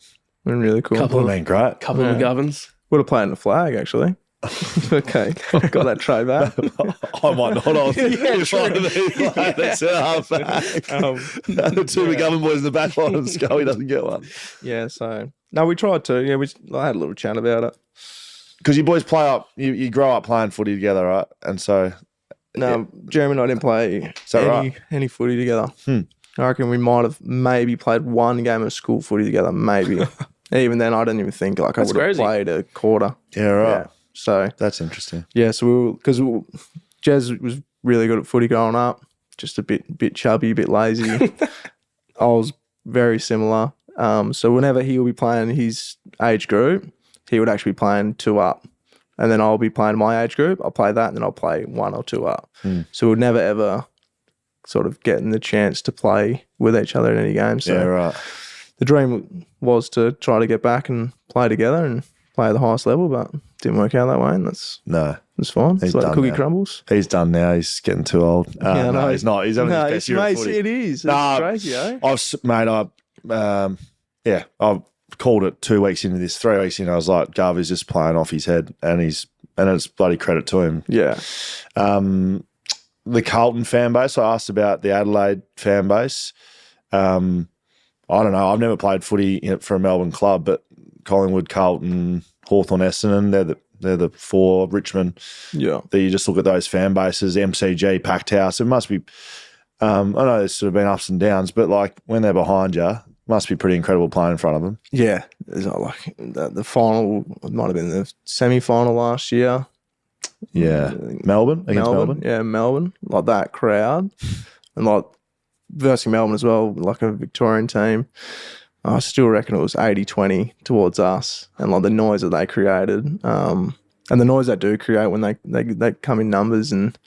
Speaker 2: Been really cool.
Speaker 1: Would have been great.
Speaker 3: Couple of McGoverns.
Speaker 2: Would have played in the flag, actually. Okay, got that tray back.
Speaker 1: I might not. I was in front of me. That's halfback. The two McGovern boys in the back line of the Scully doesn't get one.
Speaker 2: Yeah, so no, we tried to. Yeah, I had a little chat about it.
Speaker 1: Because you boys play up, you grow up playing footy together, right? And so
Speaker 2: no, Jeremy and I didn't play any footy together. I reckon we might have maybe played one game of school footy together, maybe. Even then, I didn't even think like I would have played a quarter.
Speaker 1: Yeah, right. Yeah.
Speaker 2: So
Speaker 1: that's interesting.
Speaker 2: Yeah, so because Jez was really good at footy growing up, just a bit chubby, a bit lazy. I was very similar. So whenever he would be playing his age group, he would actually be playing 2 up. And then I'll be playing my age group. I'll play that, and then I'll play 1 or 2 up. So we'd never ever sort of getting the chance to play with each other in any game. So
Speaker 1: yeah, right.
Speaker 2: The dream was to try to get back and play together and play at the highest level, but didn't work out that way, and that's fine. It's like cookie crumbles.
Speaker 1: He's done now. He's getting too old. No, he's not. He's having his best year at footy.
Speaker 2: It is. It's crazy, eh?
Speaker 1: I've called it 2 weeks into this, 3 weeks in. I was like, Garvey's just playing off his head, and it's bloody credit to him.
Speaker 2: Yeah.
Speaker 1: The Carlton fan base, I asked about the Adelaide fan base. I don't know. I've never played footy for a Melbourne club, but Collingwood, Carlton, Hawthorn, Essendon, they're the 4, Richmond.
Speaker 2: Yeah.
Speaker 1: That you just look at those fan bases, MCG, packed house. It must be, I know there's sort of been ups and downs, but like when they're behind you, it must be pretty incredible playing in front of them.
Speaker 2: Yeah. It's not like the final, it might have been the semi-final last year.
Speaker 1: Yeah. Melbourne?
Speaker 2: Yeah, Melbourne. Like that crowd. And like versus Melbourne as well, like a Victorian team. I still reckon it was 80-20 towards us, and like the noise that they created, and the noise they do create when they come in numbers, and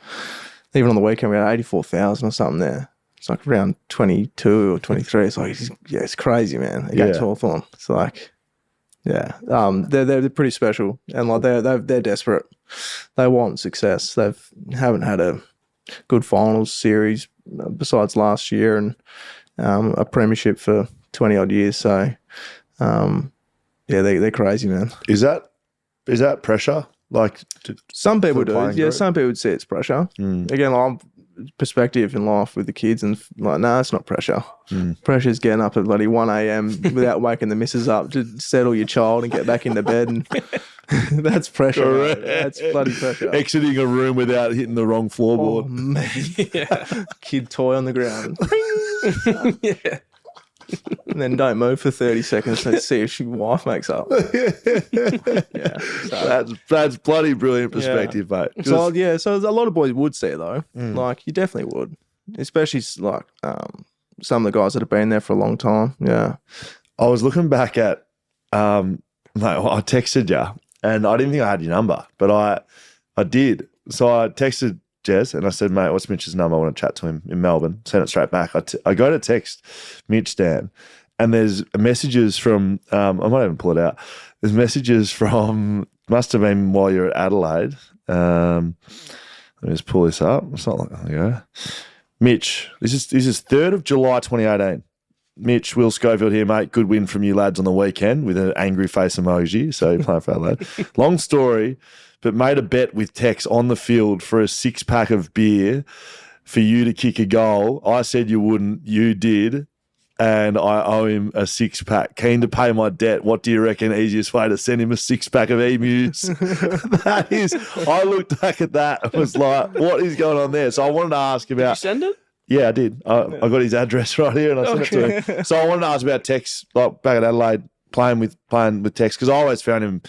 Speaker 2: even on the weekend we had 84,000 or something there. It's like around 22 or 23. It's like, it's crazy, man. Against Hawthorn. It's like, they're pretty special, and like they're desperate. They want success. They haven't had a good finals series besides last year, and a premiership for 20 odd years. So, they're crazy, man.
Speaker 1: Is that pressure? Like
Speaker 2: some people do. Yeah, group? Some people would say it's pressure. Again, I'm perspective in life with the kids, and like, no, it's not pressure. Pressure's getting up at bloody 1 a.m. without waking the missus up to settle your child and get back into bed, and that's pressure. That's bloody pressure.
Speaker 1: Exiting a room without hitting the wrong floorboard.
Speaker 2: Oh, man. Kid toy on the ground. Yeah. And then don't move for 30 seconds to see if your wife makes up. Yeah, so.
Speaker 1: That's bloody brilliant perspective, mate.
Speaker 2: So a lot of boys would say though, like you definitely would, especially like some of the guys that have been there for a long time. Yeah,
Speaker 1: I was looking back at, mate, I texted you, and I didn't think I had your number, but I did. So I texted Jez and I said, mate, what's Mitch's number? I want to chat to him in Melbourne. Send it straight back. I go to text Mitch Dan, and there's messages from, I might even pull it out. There's messages from, must have been while you're at Adelaide. Let me just pull this up. It's not like, there you go. Mitch, this is 3rd of July 2018. Mitch, Will Schofield here, mate. Good win from you lads on the weekend with an angry face emoji. So you're playing for Adelaide. Long story, but made a bet with Tex on the field for a 6-pack of beer for you to kick a goal. I said you wouldn't. You did. And I owe him a 6-pack. Keen to pay my debt. What do you reckon? Easiest way to send him a 6-pack of emus? That is, I looked back at that and was like, what is going on there? So I wanted to ask about.
Speaker 3: Did you send it?
Speaker 1: Yeah, I did. I got his address right here and I sent it to him. So I wanted to ask about Tex, like back at Adelaide, playing with Tex, because I always found him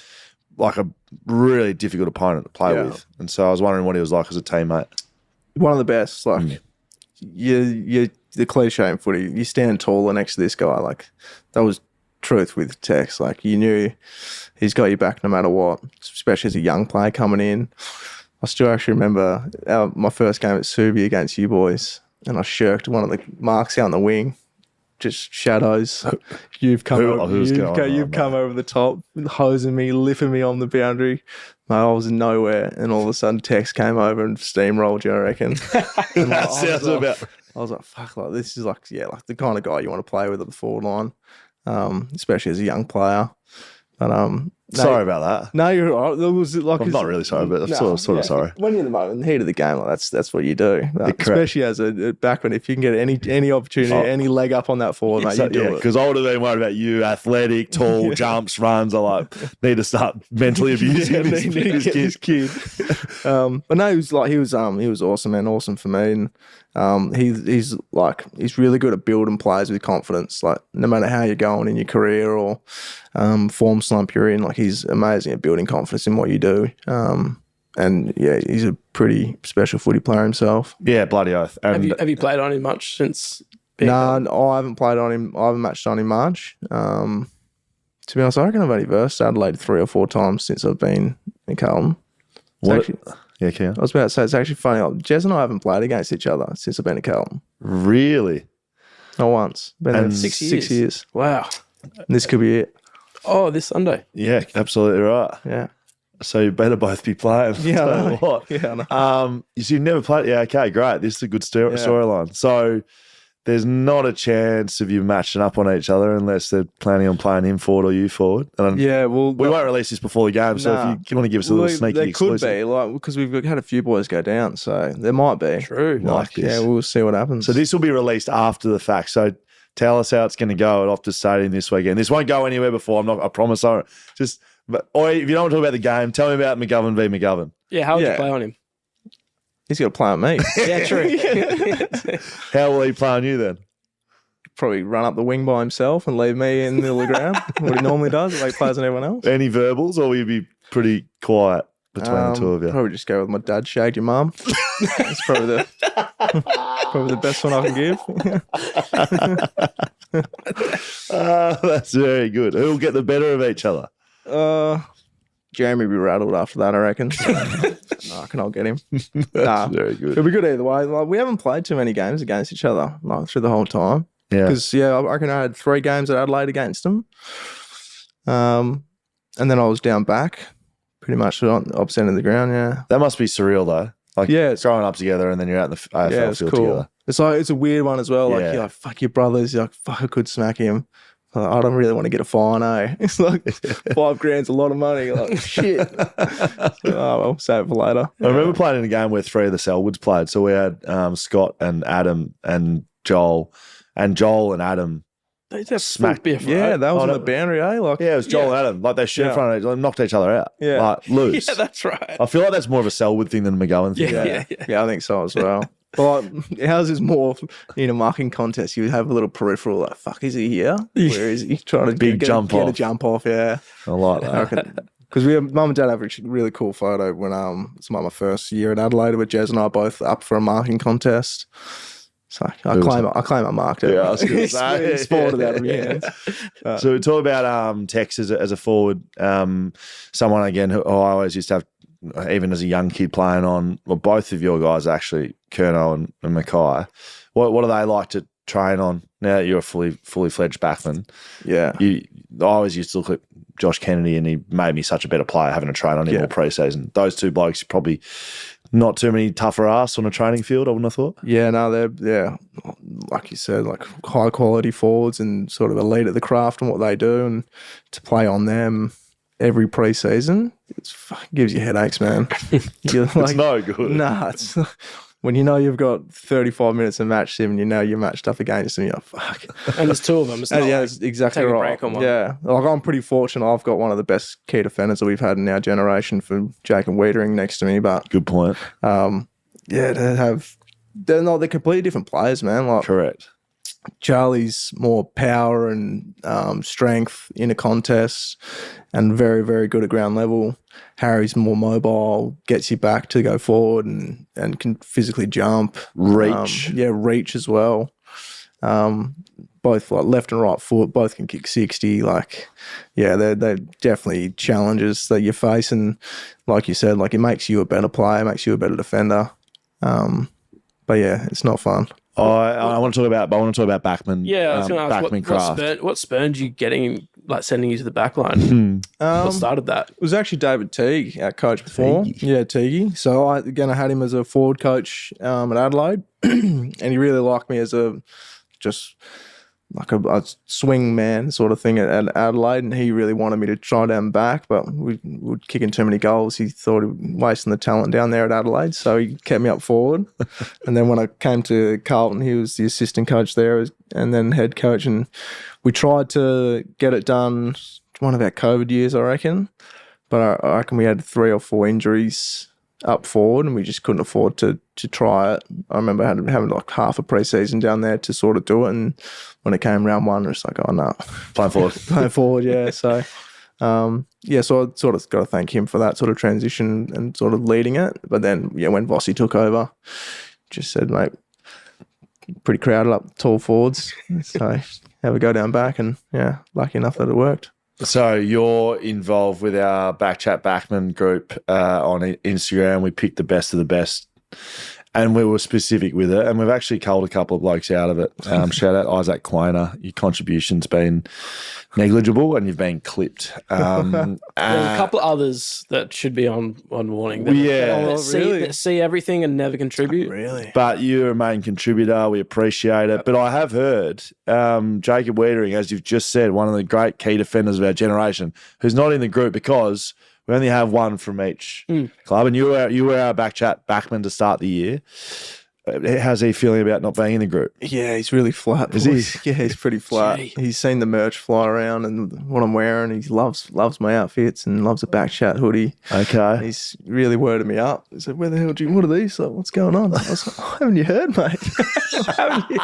Speaker 1: like a really difficult opponent to play with. And so I was wondering what he was like as a teammate.
Speaker 2: One of the best. Like, you the cliche in footy, you stand taller next to this guy. Like, that was truth with Tex. Like, you knew he's got your back no matter what, especially as a young player coming in. I still actually remember my first game at Subi against you boys, and I shirked one of the marks out on the wing. Just shadows. You've come over the top, hosing me, lifting me on the boundary. Mate, I was in nowhere, and all of a sudden Tex came over and steamrolled you, I reckon. And
Speaker 1: That sounds about.
Speaker 2: I was like, fuck, like this is like, yeah, like the kind of guy you want to play with at the forward line, especially as a young player. But
Speaker 1: sorry about that.
Speaker 2: No, you're all right. It was like,
Speaker 1: I'm not really sorry, but I'm sort of sorry.
Speaker 2: When you're in the heat of the game, like that's what you do. Especially as a backman, if you can get any opportunity, any leg up on that forward, mate, you do it.
Speaker 1: Because I would have been worried about you, athletic, tall, jumps, runs. I like need to start mentally abusing this kid.
Speaker 2: But no, he was awesome, man. Awesome for me, and he's really good at building players with confidence. Like, no matter how you're going in your career or form slump you're in, like, he's amazing at building confidence in what you do. And yeah, he's a pretty special footy player himself.
Speaker 1: Yeah, bloody oath. And
Speaker 3: have you played on him much since?
Speaker 2: No, I haven't played on him. I haven't matched on him much. To be honest, I reckon I've only versed Adelaide 3 or 4 times since I've been in Carlton.
Speaker 1: Yeah, Kean.
Speaker 2: I was about to say, it's actually funny. Like, Jez and I haven't played against each other since I've been in Carlton.
Speaker 1: Really?
Speaker 2: Not once. Been there
Speaker 3: 6 years.
Speaker 2: 6 years.
Speaker 3: Wow.
Speaker 2: And this could be it.
Speaker 3: Oh, this Sunday.
Speaker 1: Yeah, absolutely right.
Speaker 2: Yeah.
Speaker 1: So you better both be playing.
Speaker 2: Yeah, I know.
Speaker 1: What?
Speaker 2: Yeah, I know.
Speaker 1: So you've never played? Yeah, okay, great. This is a good storyline. So there's not a chance of you matching up on each other unless they're planning on playing him forward or you forward. And
Speaker 2: yeah, well,
Speaker 1: we won't release this before the game. So if you want to give us a little sneaky exclusive.
Speaker 2: There could be, like, because we've had a few boys go down, so there might be.
Speaker 3: True.
Speaker 2: Like, yeah, we'll see what happens.
Speaker 1: So this will be released after the fact. So tell us how it's going to go at Optus Stadium this weekend. This won't go anywhere before. I promise. Or if you don't want to talk about the game, tell me about McGovern v. McGovern.
Speaker 3: Yeah, how would you play on him?
Speaker 2: He's got to play on me.
Speaker 3: Yeah, true.
Speaker 1: How will he play on you then?
Speaker 2: Probably run up the wing by himself and leave me in the middle of the ground, what he normally does, like plays on everyone else.
Speaker 1: Any verbals, or will you be pretty quiet between the two of you?
Speaker 2: Probably just go with my dad shagged your mum. That's probably the best one I can give.
Speaker 1: That's very good. Who will get the better of each other?
Speaker 2: Jeremy will be rattled after that, I reckon. No, I can all get him.
Speaker 1: That's very good.
Speaker 2: It'll be good either way. Like, we haven't played too many games against each other, like, through the whole time.
Speaker 1: Yeah.
Speaker 2: Because, I reckon I had 3 games at Adelaide against them. And then I was down back, pretty much on the opposite end of the ground, yeah.
Speaker 1: That must be surreal, though. Like,
Speaker 2: it's
Speaker 1: growing up together and then you're out in the AFL field
Speaker 2: cool.
Speaker 1: together.
Speaker 2: It's like, it's a weird one as well. Like, you're like, fuck your brothers. You're like, fuck, I could smack him. I don't really want to get a fine, eh? It's like $5,000's a lot of money. You're like, shit. Save it for later.
Speaker 1: I remember playing in a game where 3 of the Selwoods played. So we had Scott and Adam and Joel. And Joel and Adam smacked.
Speaker 2: Yeah, that was on the boundary, eh? Like,
Speaker 1: yeah, it was Joel and Adam. Like, they shit in front of each other, knocked each other out.
Speaker 2: Yeah.
Speaker 1: Like, lose.
Speaker 3: Yeah, that's right.
Speaker 1: I feel like that's more of a Selwood thing than a McGowan thing.
Speaker 2: Yeah, I think so as well. But like, ours is more in a marking contest. You have a little peripheral, like, fuck, is he here? Where is he? Trying to get a jump off, yeah.
Speaker 1: I like that.
Speaker 2: Because Mum and Dad have a really cool photo when it's my first year in Adelaide where Jez and I are both up for a marking contest. So I claim I marked it.
Speaker 1: Yeah, I was going to say.
Speaker 2: Sported out of your hands.
Speaker 1: So we talk about Tex as a forward. Someone, again, who I always used to have even as a young kid playing on, well, both of your guys actually, Kerno and Mackay. What do they like to train on now that you're a fully fledged backman?
Speaker 2: Yeah.
Speaker 1: I always used to look at Josh Kennedy, and he made me such a better player having to train on him all pre-season. Those two blokes probably not too many tougher ass on a training field, I wouldn't have thought.
Speaker 2: Yeah, no, they're like you said, like high quality forwards and sort of elite at the craft and what they do, and to play on them every pre-season, it gives you headaches, man. You're like,
Speaker 1: it's no good.
Speaker 2: Nah, it's when you know you've got 35 minutes of match sim and you know you're matched up against them, you're like, fuck.
Speaker 3: And there's two of them. It's not
Speaker 2: yeah, it's exactly
Speaker 3: take a
Speaker 2: right.
Speaker 3: break on one.
Speaker 2: Yeah, like I'm pretty fortunate. I've got one of the best key defenders that we've had in our generation for Jake and Wiedering next to me. But
Speaker 1: good point.
Speaker 2: Yeah, they're completely different players, man. Like
Speaker 1: correct.
Speaker 2: Charlie's more power and strength in a contest and very, very good at ground level. Harry's more mobile, gets you back to go forward and can physically jump.
Speaker 1: Reach.
Speaker 2: Reach as well. Both like left and right foot, both can kick 60. Like, yeah, they're definitely challenges that you face. And like you said, like it makes you a better player, makes you a better defender. But yeah, it's not fun.
Speaker 1: I want to talk about backman.
Speaker 3: Yeah, I was going to ask
Speaker 1: backman craft.
Speaker 3: what spurned you sending you to the back line? What started that?
Speaker 2: It was actually David Teague, our coach before.
Speaker 1: Teague.
Speaker 2: Yeah, Teague. So I had him as a forward coach at Adelaide, and he really liked me as a swing man sort of thing at Adelaide, and he really wanted me to try down back, but we were kicking too many goals. He thought he was wasting the talent down there at Adelaide, so he kept me up forward. And then when I came to Carlton, he was the assistant coach there and then head coach, and we tried to get it done one of our COVID years, I reckon. But I reckon we had 3 or 4 injuries up forward, and we just couldn't afford to try it. I remember having like half a pre-season down there to sort of do it, and when it came round one, it's like, oh no, playing forward, yeah. So, so I sort of got to thank him for that sort of transition and sort of leading it. But then, yeah, when Vossi took over, just said, mate, pretty crowded up, tall forwards, so have a go down back, and yeah, lucky enough that it worked.
Speaker 1: So you're involved with our BackChat Backman group on Instagram. We picked the best of the best, and we were specific with it, and we've actually culled a couple of blokes out of it. Shout out Isaac Quainer. Your contribution's been negligible, and you've been clipped.
Speaker 3: There's a couple of others that should be on warning. That see everything and never contribute.
Speaker 2: Really?
Speaker 1: But you're a main contributor. We appreciate it. But I have heard Jacob Wiedering, as you've just said, one of the great key defenders of our generation, who's not in the group because we only have one from each club. And you were our BackChat backman to start the year. How's he feeling about not being in the group?
Speaker 2: Yeah, he's really flat.
Speaker 1: Is he?
Speaker 2: Yeah, he's pretty flat.
Speaker 3: Gee.
Speaker 2: He's seen the merch fly around and what I'm wearing. He loves my outfits and loves a BackChat hoodie.
Speaker 1: Okay.
Speaker 2: He's really worded me up. He said, where the hell what are these? Like, what's going on? I was like, haven't you heard, mate? Haven't you?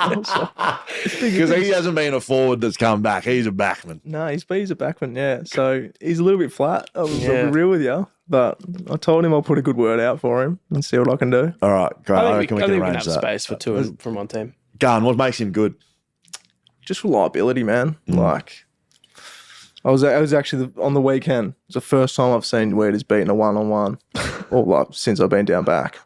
Speaker 1: Because he hasn't been a forward that's come back. He's a backman.
Speaker 2: No, he's a backman, yeah. So he's a little bit flat. I'll be real with you. But I told him I'll put a good word out for him and see what I can do.
Speaker 1: All right, great. I reckon we can arrange
Speaker 3: have
Speaker 1: that.
Speaker 3: Space for two from one team.
Speaker 1: Gun, what makes him good?
Speaker 2: Just reliability, man. Like, I was actually on the weekend. It's the first time I've seen Weeders beating a 1-on-1, or like since I've been down back.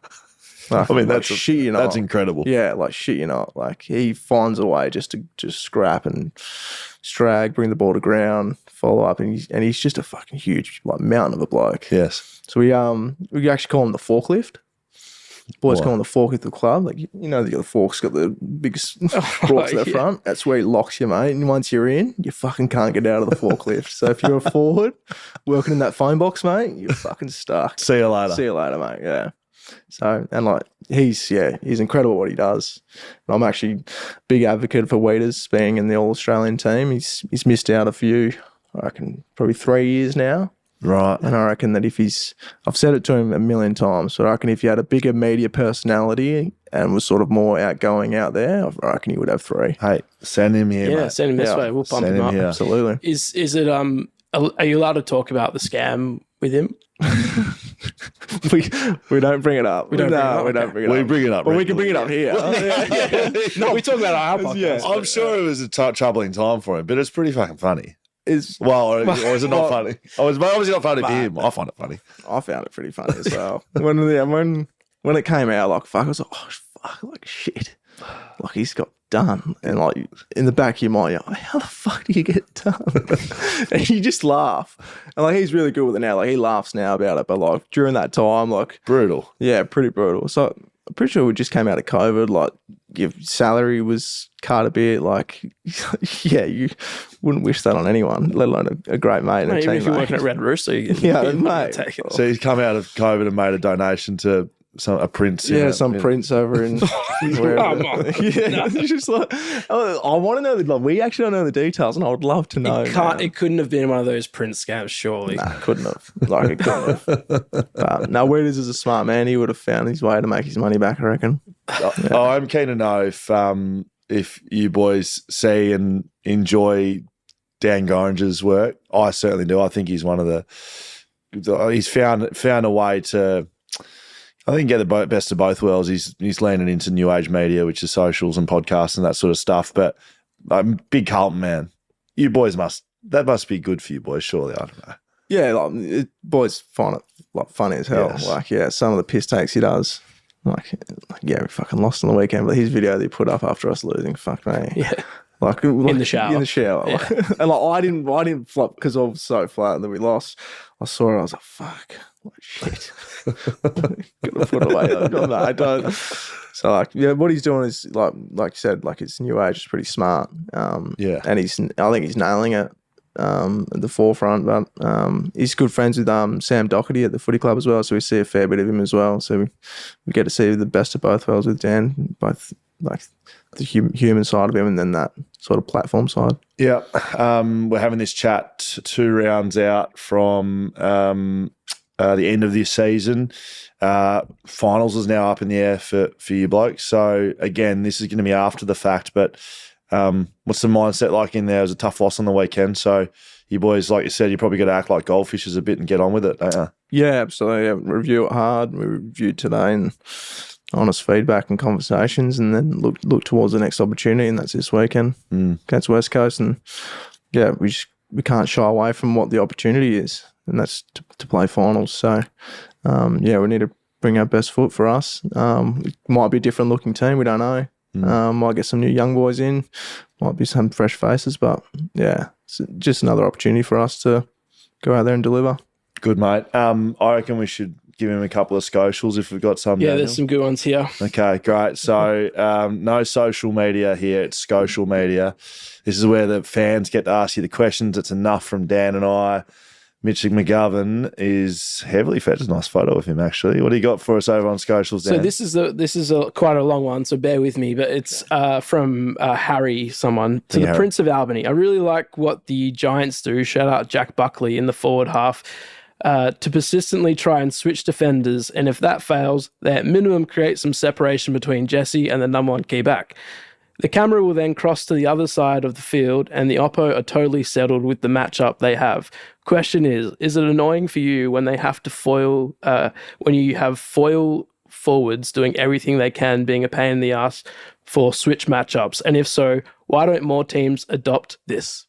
Speaker 2: Like,
Speaker 1: I mean,
Speaker 2: that's
Speaker 1: incredible.
Speaker 2: Yeah, like shit, you know, like he finds a way just to scrap and strag, bring the ball to ground, follow up, and he's just a fucking huge like mountain of a bloke.
Speaker 1: Yes.
Speaker 2: So we actually call him the forklift. Boys call him the forklift of the club. Like, you know, the fork's got the biggest forks at the front. That's where he locks you, mate. And once you're in, you fucking can't get out of the forklift. So if you're a forward working in that phone box, mate, you're fucking stuck.
Speaker 1: See you later.
Speaker 2: See you later, mate. Yeah. So, and like, he's incredible what he does. And I'm actually a big advocate for Weeders being in the All-Australian team. He's missed out a few, I reckon, probably 3 years now.
Speaker 1: Right.
Speaker 2: And I reckon that I've said it to him a million times, but I reckon if he had a bigger media personality and was sort of more outgoing out there, I reckon he would have 3.
Speaker 1: Hey, send him here, mate.
Speaker 3: Send him this way. We'll pump him up.
Speaker 1: Here.
Speaker 2: Absolutely.
Speaker 3: Is it are you allowed to talk about the scam with him?
Speaker 2: we don't bring it up. We don't bring it up.
Speaker 1: We bring it up.
Speaker 2: But we can bring it up here.
Speaker 3: No, we talk about our podcast.
Speaker 1: I'm sure it was a troubling time for him, but it's pretty fucking funny. or is it not funny? Oh, it's obviously not funny for him. I find it funny.
Speaker 2: I found it pretty funny as well. when it came out, like, fuck, I was like, oh, fuck, like, shit. Like, he's got done. And, like, in the back of your mind, you're like, how the fuck do you get done? And you just laugh. And, like, he's really good with it now. Like, he laughs now about it. But, like, during that time, like...
Speaker 1: Brutal.
Speaker 2: Yeah, pretty brutal. So, I'm pretty sure we just came out of COVID. Like, your salary was cut a bit. Like, yeah, you wouldn't wish that on anyone, let alone a great mate and a teammate.
Speaker 3: Even if you're working at Red Rooster,
Speaker 2: mate.
Speaker 3: Take it.
Speaker 1: So he's come out of COVID and made a donation to a prince.
Speaker 2: Prince over in wherever. It's just like, I want to know like, we actually don't know the details, and I would love to know.
Speaker 3: It couldn't have been one of those Prince scams, surely.
Speaker 2: Nah, couldn't have. Like, it couldn't have. No, Weeders is a smart man. He would have found his way to make his money back, I reckon.
Speaker 1: I'm keen to know if you boys see and enjoy Dan Gorringe's work. I certainly do. I think he's one of he's found a way to, I think, get the best of both worlds. He's leaning into new age media, which is socials and podcasts and that sort of stuff. But I'm a big Carlton man. You boys must be good for you boys, surely. I don't know.
Speaker 2: Yeah, like, boys find it like funny as hell. Yes. Like, yeah, some of the piss takes he does. Like, yeah, we fucking lost on the weekend, but his video that he put up after us losing, fuck me.
Speaker 3: Yeah.
Speaker 2: Like
Speaker 3: in the shower.
Speaker 2: Yeah. And like, I didn't flop because I was so flat that we lost. I saw it, I was like, fuck, like, shit. Gotta put it away. No, I don't. So, like, yeah, what he's doing is like you said, like, it's new age, it's pretty smart. And I think he's nailing it at the forefront. But he's good friends with Sam Doherty at the footy club as well, so we see a fair bit of him as well. So we get to see the best of both worlds with Dan, both like the human side of him and then that sort of platform side.
Speaker 1: Yeah. We're having this chat 2 rounds out from the end of this season. Finals is now up in the air for you blokes. So, again, this is going to be after the fact, but what's the mindset like in there? It was a tough loss on the weekend. So, you boys, like you said, you probably got to act like goldfishers a bit and get on with it, don't you?
Speaker 2: Yeah, absolutely. Yeah, review it hard. We reviewed today and honest feedback and conversations, and then look towards the next opportunity, and that's this weekend against West Coast. And yeah, we can't shy away from what the opportunity is, and that's to play finals. So we need to bring our best foot for us. It might be a different looking team, we don't know. Might get some new young boys in, might be some fresh faces, but yeah, it's just another opportunity for us to go out there and deliver.
Speaker 1: Good, mate. I reckon we should give him a couple of socials if we've got some.
Speaker 3: Yeah,
Speaker 1: Daniel.
Speaker 3: There's some good ones here.
Speaker 1: Okay, great. So no social media here. It's social media. This is where the fans get to ask you the questions. It's enough from Dan and I. Mitch McGovern is heavily fed. There's a nice photo of him, actually. What do you got for us over on socials, Dan?
Speaker 3: So this is quite a long one, so bear with me. But it's from Harry, someone, to the
Speaker 1: Harry.
Speaker 3: Prince of Albany. I really like what the Giants do. Shout out Jack Buckley in the forward half. To persistently try and switch defenders, and if that fails, they at minimum create some separation between Jesse and the number 1 key back. The camera will then cross to the other side of the field, and the oppo are totally settled with the matchup they have. Question is it annoying for you when they have to foil, when you have foil forwards doing everything they can, being a pain in the ass for switch matchups? And if so, why don't more teams adopt this?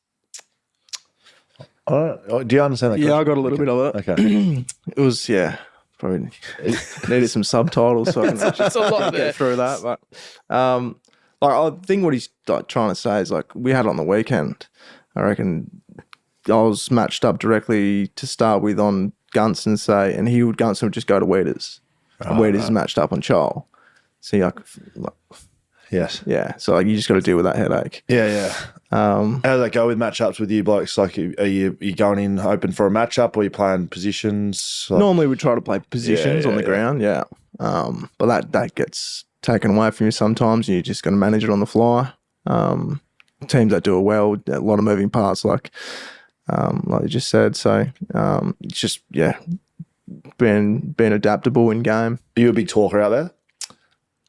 Speaker 1: Do you understand that question?
Speaker 2: Yeah, I got a little bit of it.
Speaker 1: Okay.
Speaker 2: It was, probably needed some subtitles so I can
Speaker 3: It's a lot there.
Speaker 2: get through that. But I think what he's trying to say is, like, we had it on the weekend. I reckon I was matched up directly to start with on Gunston, and Gunston would just go to Weeders. And Weeders is matched up on Chol. So
Speaker 1: yes.
Speaker 2: Yeah. So you just got to deal with that headache.
Speaker 1: Yeah. How does that go with matchups with you blokes? Like, are you going in hoping for a matchup, or are you playing positions?
Speaker 2: Normally we try to play positions on the ground, but that gets taken away from you sometimes, and you're just going to manage it on the fly. Teams that do it well, a lot of moving parts, like you just said. So it's just being adaptable in game.
Speaker 1: Are you a big talker out there?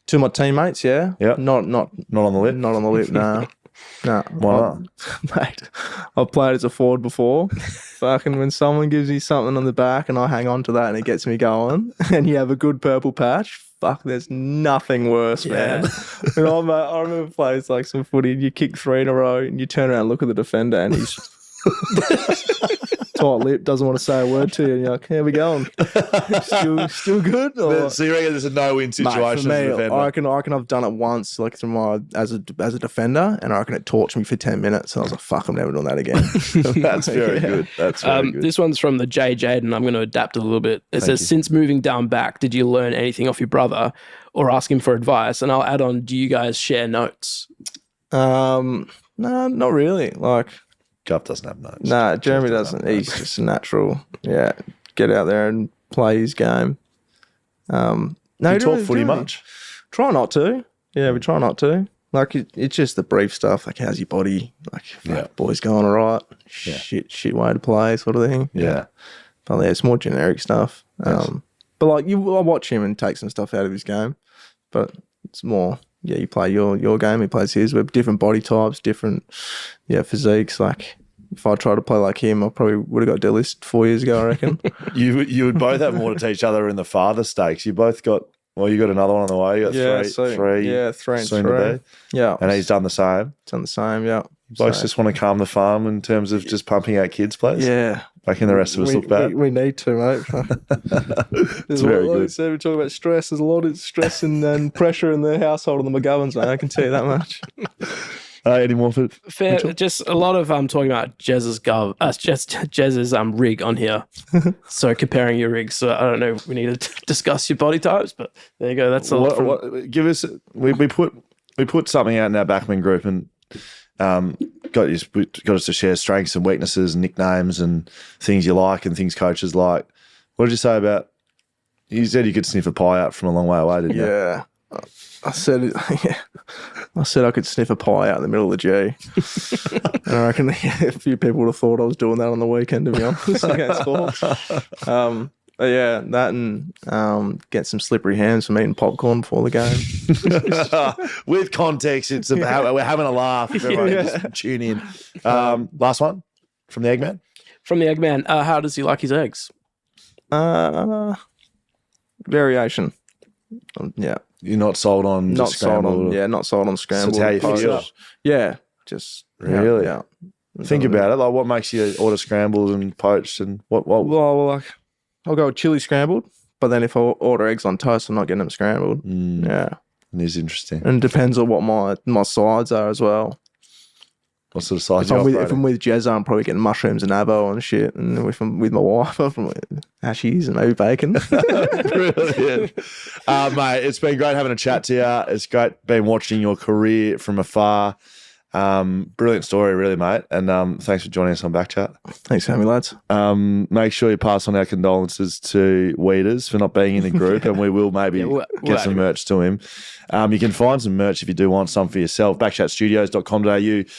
Speaker 2: To my teammates, yeah.
Speaker 1: Yeah.
Speaker 2: Not
Speaker 1: on the lip.
Speaker 2: Not on the lip, no. No.
Speaker 1: Why not?
Speaker 2: Mate, I've played as a forward before. Fucking when someone gives me something on the back and I hang on to that and it gets me going, and you have a good purple patch, fuck, there's nothing worse, man. And I remember playing like some footy, and you kick 3 in a row and you turn around and look at the defender and he's Tight lip, doesn't want to say a word to you. And you're like, how we going? still good? Or?
Speaker 1: So you reckon there's a no-win situation
Speaker 2: Mate,
Speaker 1: as
Speaker 2: for me,
Speaker 1: a defender?
Speaker 2: I reckon I've done it once, like through my as a defender, and I reckon it torched me for 10 minutes. And I was like, fuck, I'm never doing that again.
Speaker 1: That's very good. That's very good.
Speaker 3: This one's from the Jaiden. I'm going to adapt a little bit. It says, since moving down back, did you learn anything off your brother or ask him for advice? And I'll add on, do you guys share notes?
Speaker 2: No, not really. Like,
Speaker 1: Guff doesn't have notes.
Speaker 2: Nah, Jeremy doesn't. He's just a natural. Yeah, get out there and play his game.
Speaker 1: Do you talk footy much?
Speaker 2: Try not to. Yeah, we try not to. Like, it's just the brief stuff. Like, how's your body? Like, boys going all right?
Speaker 1: Yeah.
Speaker 2: Shit way to play, sort of thing.
Speaker 1: Yeah.
Speaker 2: But yeah, it's more generic stuff. But like, I watch him and take some stuff out of his game. But it's more, you play your game, he plays his. We're different body types, different physiques. Like, if I tried to play like him, I probably would have got delisted 4 years ago, I reckon.
Speaker 1: You would both have more to teach each other in the father stakes. You both got, you got another one on the way. You got three.
Speaker 2: Yeah, 3 and
Speaker 1: soon
Speaker 2: 3.
Speaker 1: to be.
Speaker 2: Yeah.
Speaker 1: And he's done the same.
Speaker 2: Done the same, yeah.
Speaker 1: Both just want to calm the farm in terms of just pumping out kids, please.
Speaker 2: Yeah.
Speaker 1: Making the rest of us look bad.
Speaker 2: We need to, mate.
Speaker 1: It's very good.
Speaker 2: We talk about stress. There's a lot of stress and pressure in the household of the McGoverns, mate. I can tell you that much.
Speaker 1: Any more for
Speaker 3: Fair,
Speaker 1: Mitchell?
Speaker 3: just a lot of talking about Jez's rig on here. So comparing your rigs. So I don't know if we need to discuss your body types, but there you go. That's a lot.
Speaker 1: Give us. We put something out in our backman group and got us to share strengths and weaknesses and nicknames and things you like and things coaches like. What did you say about? You said you could sniff a pie out from a long way away, didn't you?
Speaker 2: Yeah. I said I could sniff a pie out in the middle of the G. And I reckon a few people would have thought I was doing that on the weekend, to be honest, against Hawks. But yeah, that and get some slippery hands from eating popcorn before the game.
Speaker 1: With context, it's about we're having a laugh. Everyone just tune in. Last one from the Eggman.
Speaker 3: From the Eggman, how does he like his eggs?
Speaker 2: Variation. Yeah.
Speaker 1: You're not sold on
Speaker 2: Not
Speaker 1: scrambled?
Speaker 2: not sold on scrambled.
Speaker 1: So it's how you feel?
Speaker 2: Yeah. Just
Speaker 1: really?
Speaker 2: Yeah.
Speaker 1: Think about it. Like, what makes you order scrambled and poached, and what?
Speaker 2: Well, like, I'll go with chili scrambled, but then if I order eggs on toast, I'm not getting them scrambled. Yeah.
Speaker 1: It is interesting.
Speaker 2: And it depends on what my sides are as well.
Speaker 1: What sort of size?
Speaker 2: If I'm with Jezza, I'm probably getting mushrooms and avo and shit. And if I'm with my wife, I'm with hashies and maybe bacon.
Speaker 1: Brilliant. Mate, it's been great having a chat to you. It's great being watching your career from afar. Brilliant story, really, mate. And thanks for joining us on BackChat.
Speaker 2: Thanks for having me, lads.
Speaker 1: Make sure you pass on our condolences to Weeders for not being in the group, and we will maybe get some merch to him. You can find some merch if you do want some for yourself. Backchatstudios.com.au.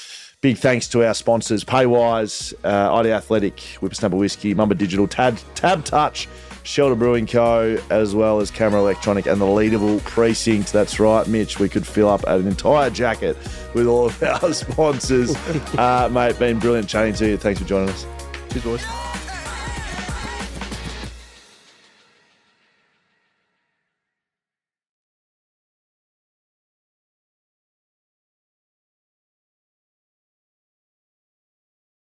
Speaker 1: Big thanks to our sponsors, Paywise, ID Athletic, Whippersnapper Whisky, Mamba Digital, TABtouch, Shelter Brewing Co., as well as Camera Electronic and the Leadable Precinct. That's right, Mitch. We could fill up an entire jacket with all of our sponsors. Mate, been brilliant chatting to you. Thanks for joining us.
Speaker 2: Cheers, boys.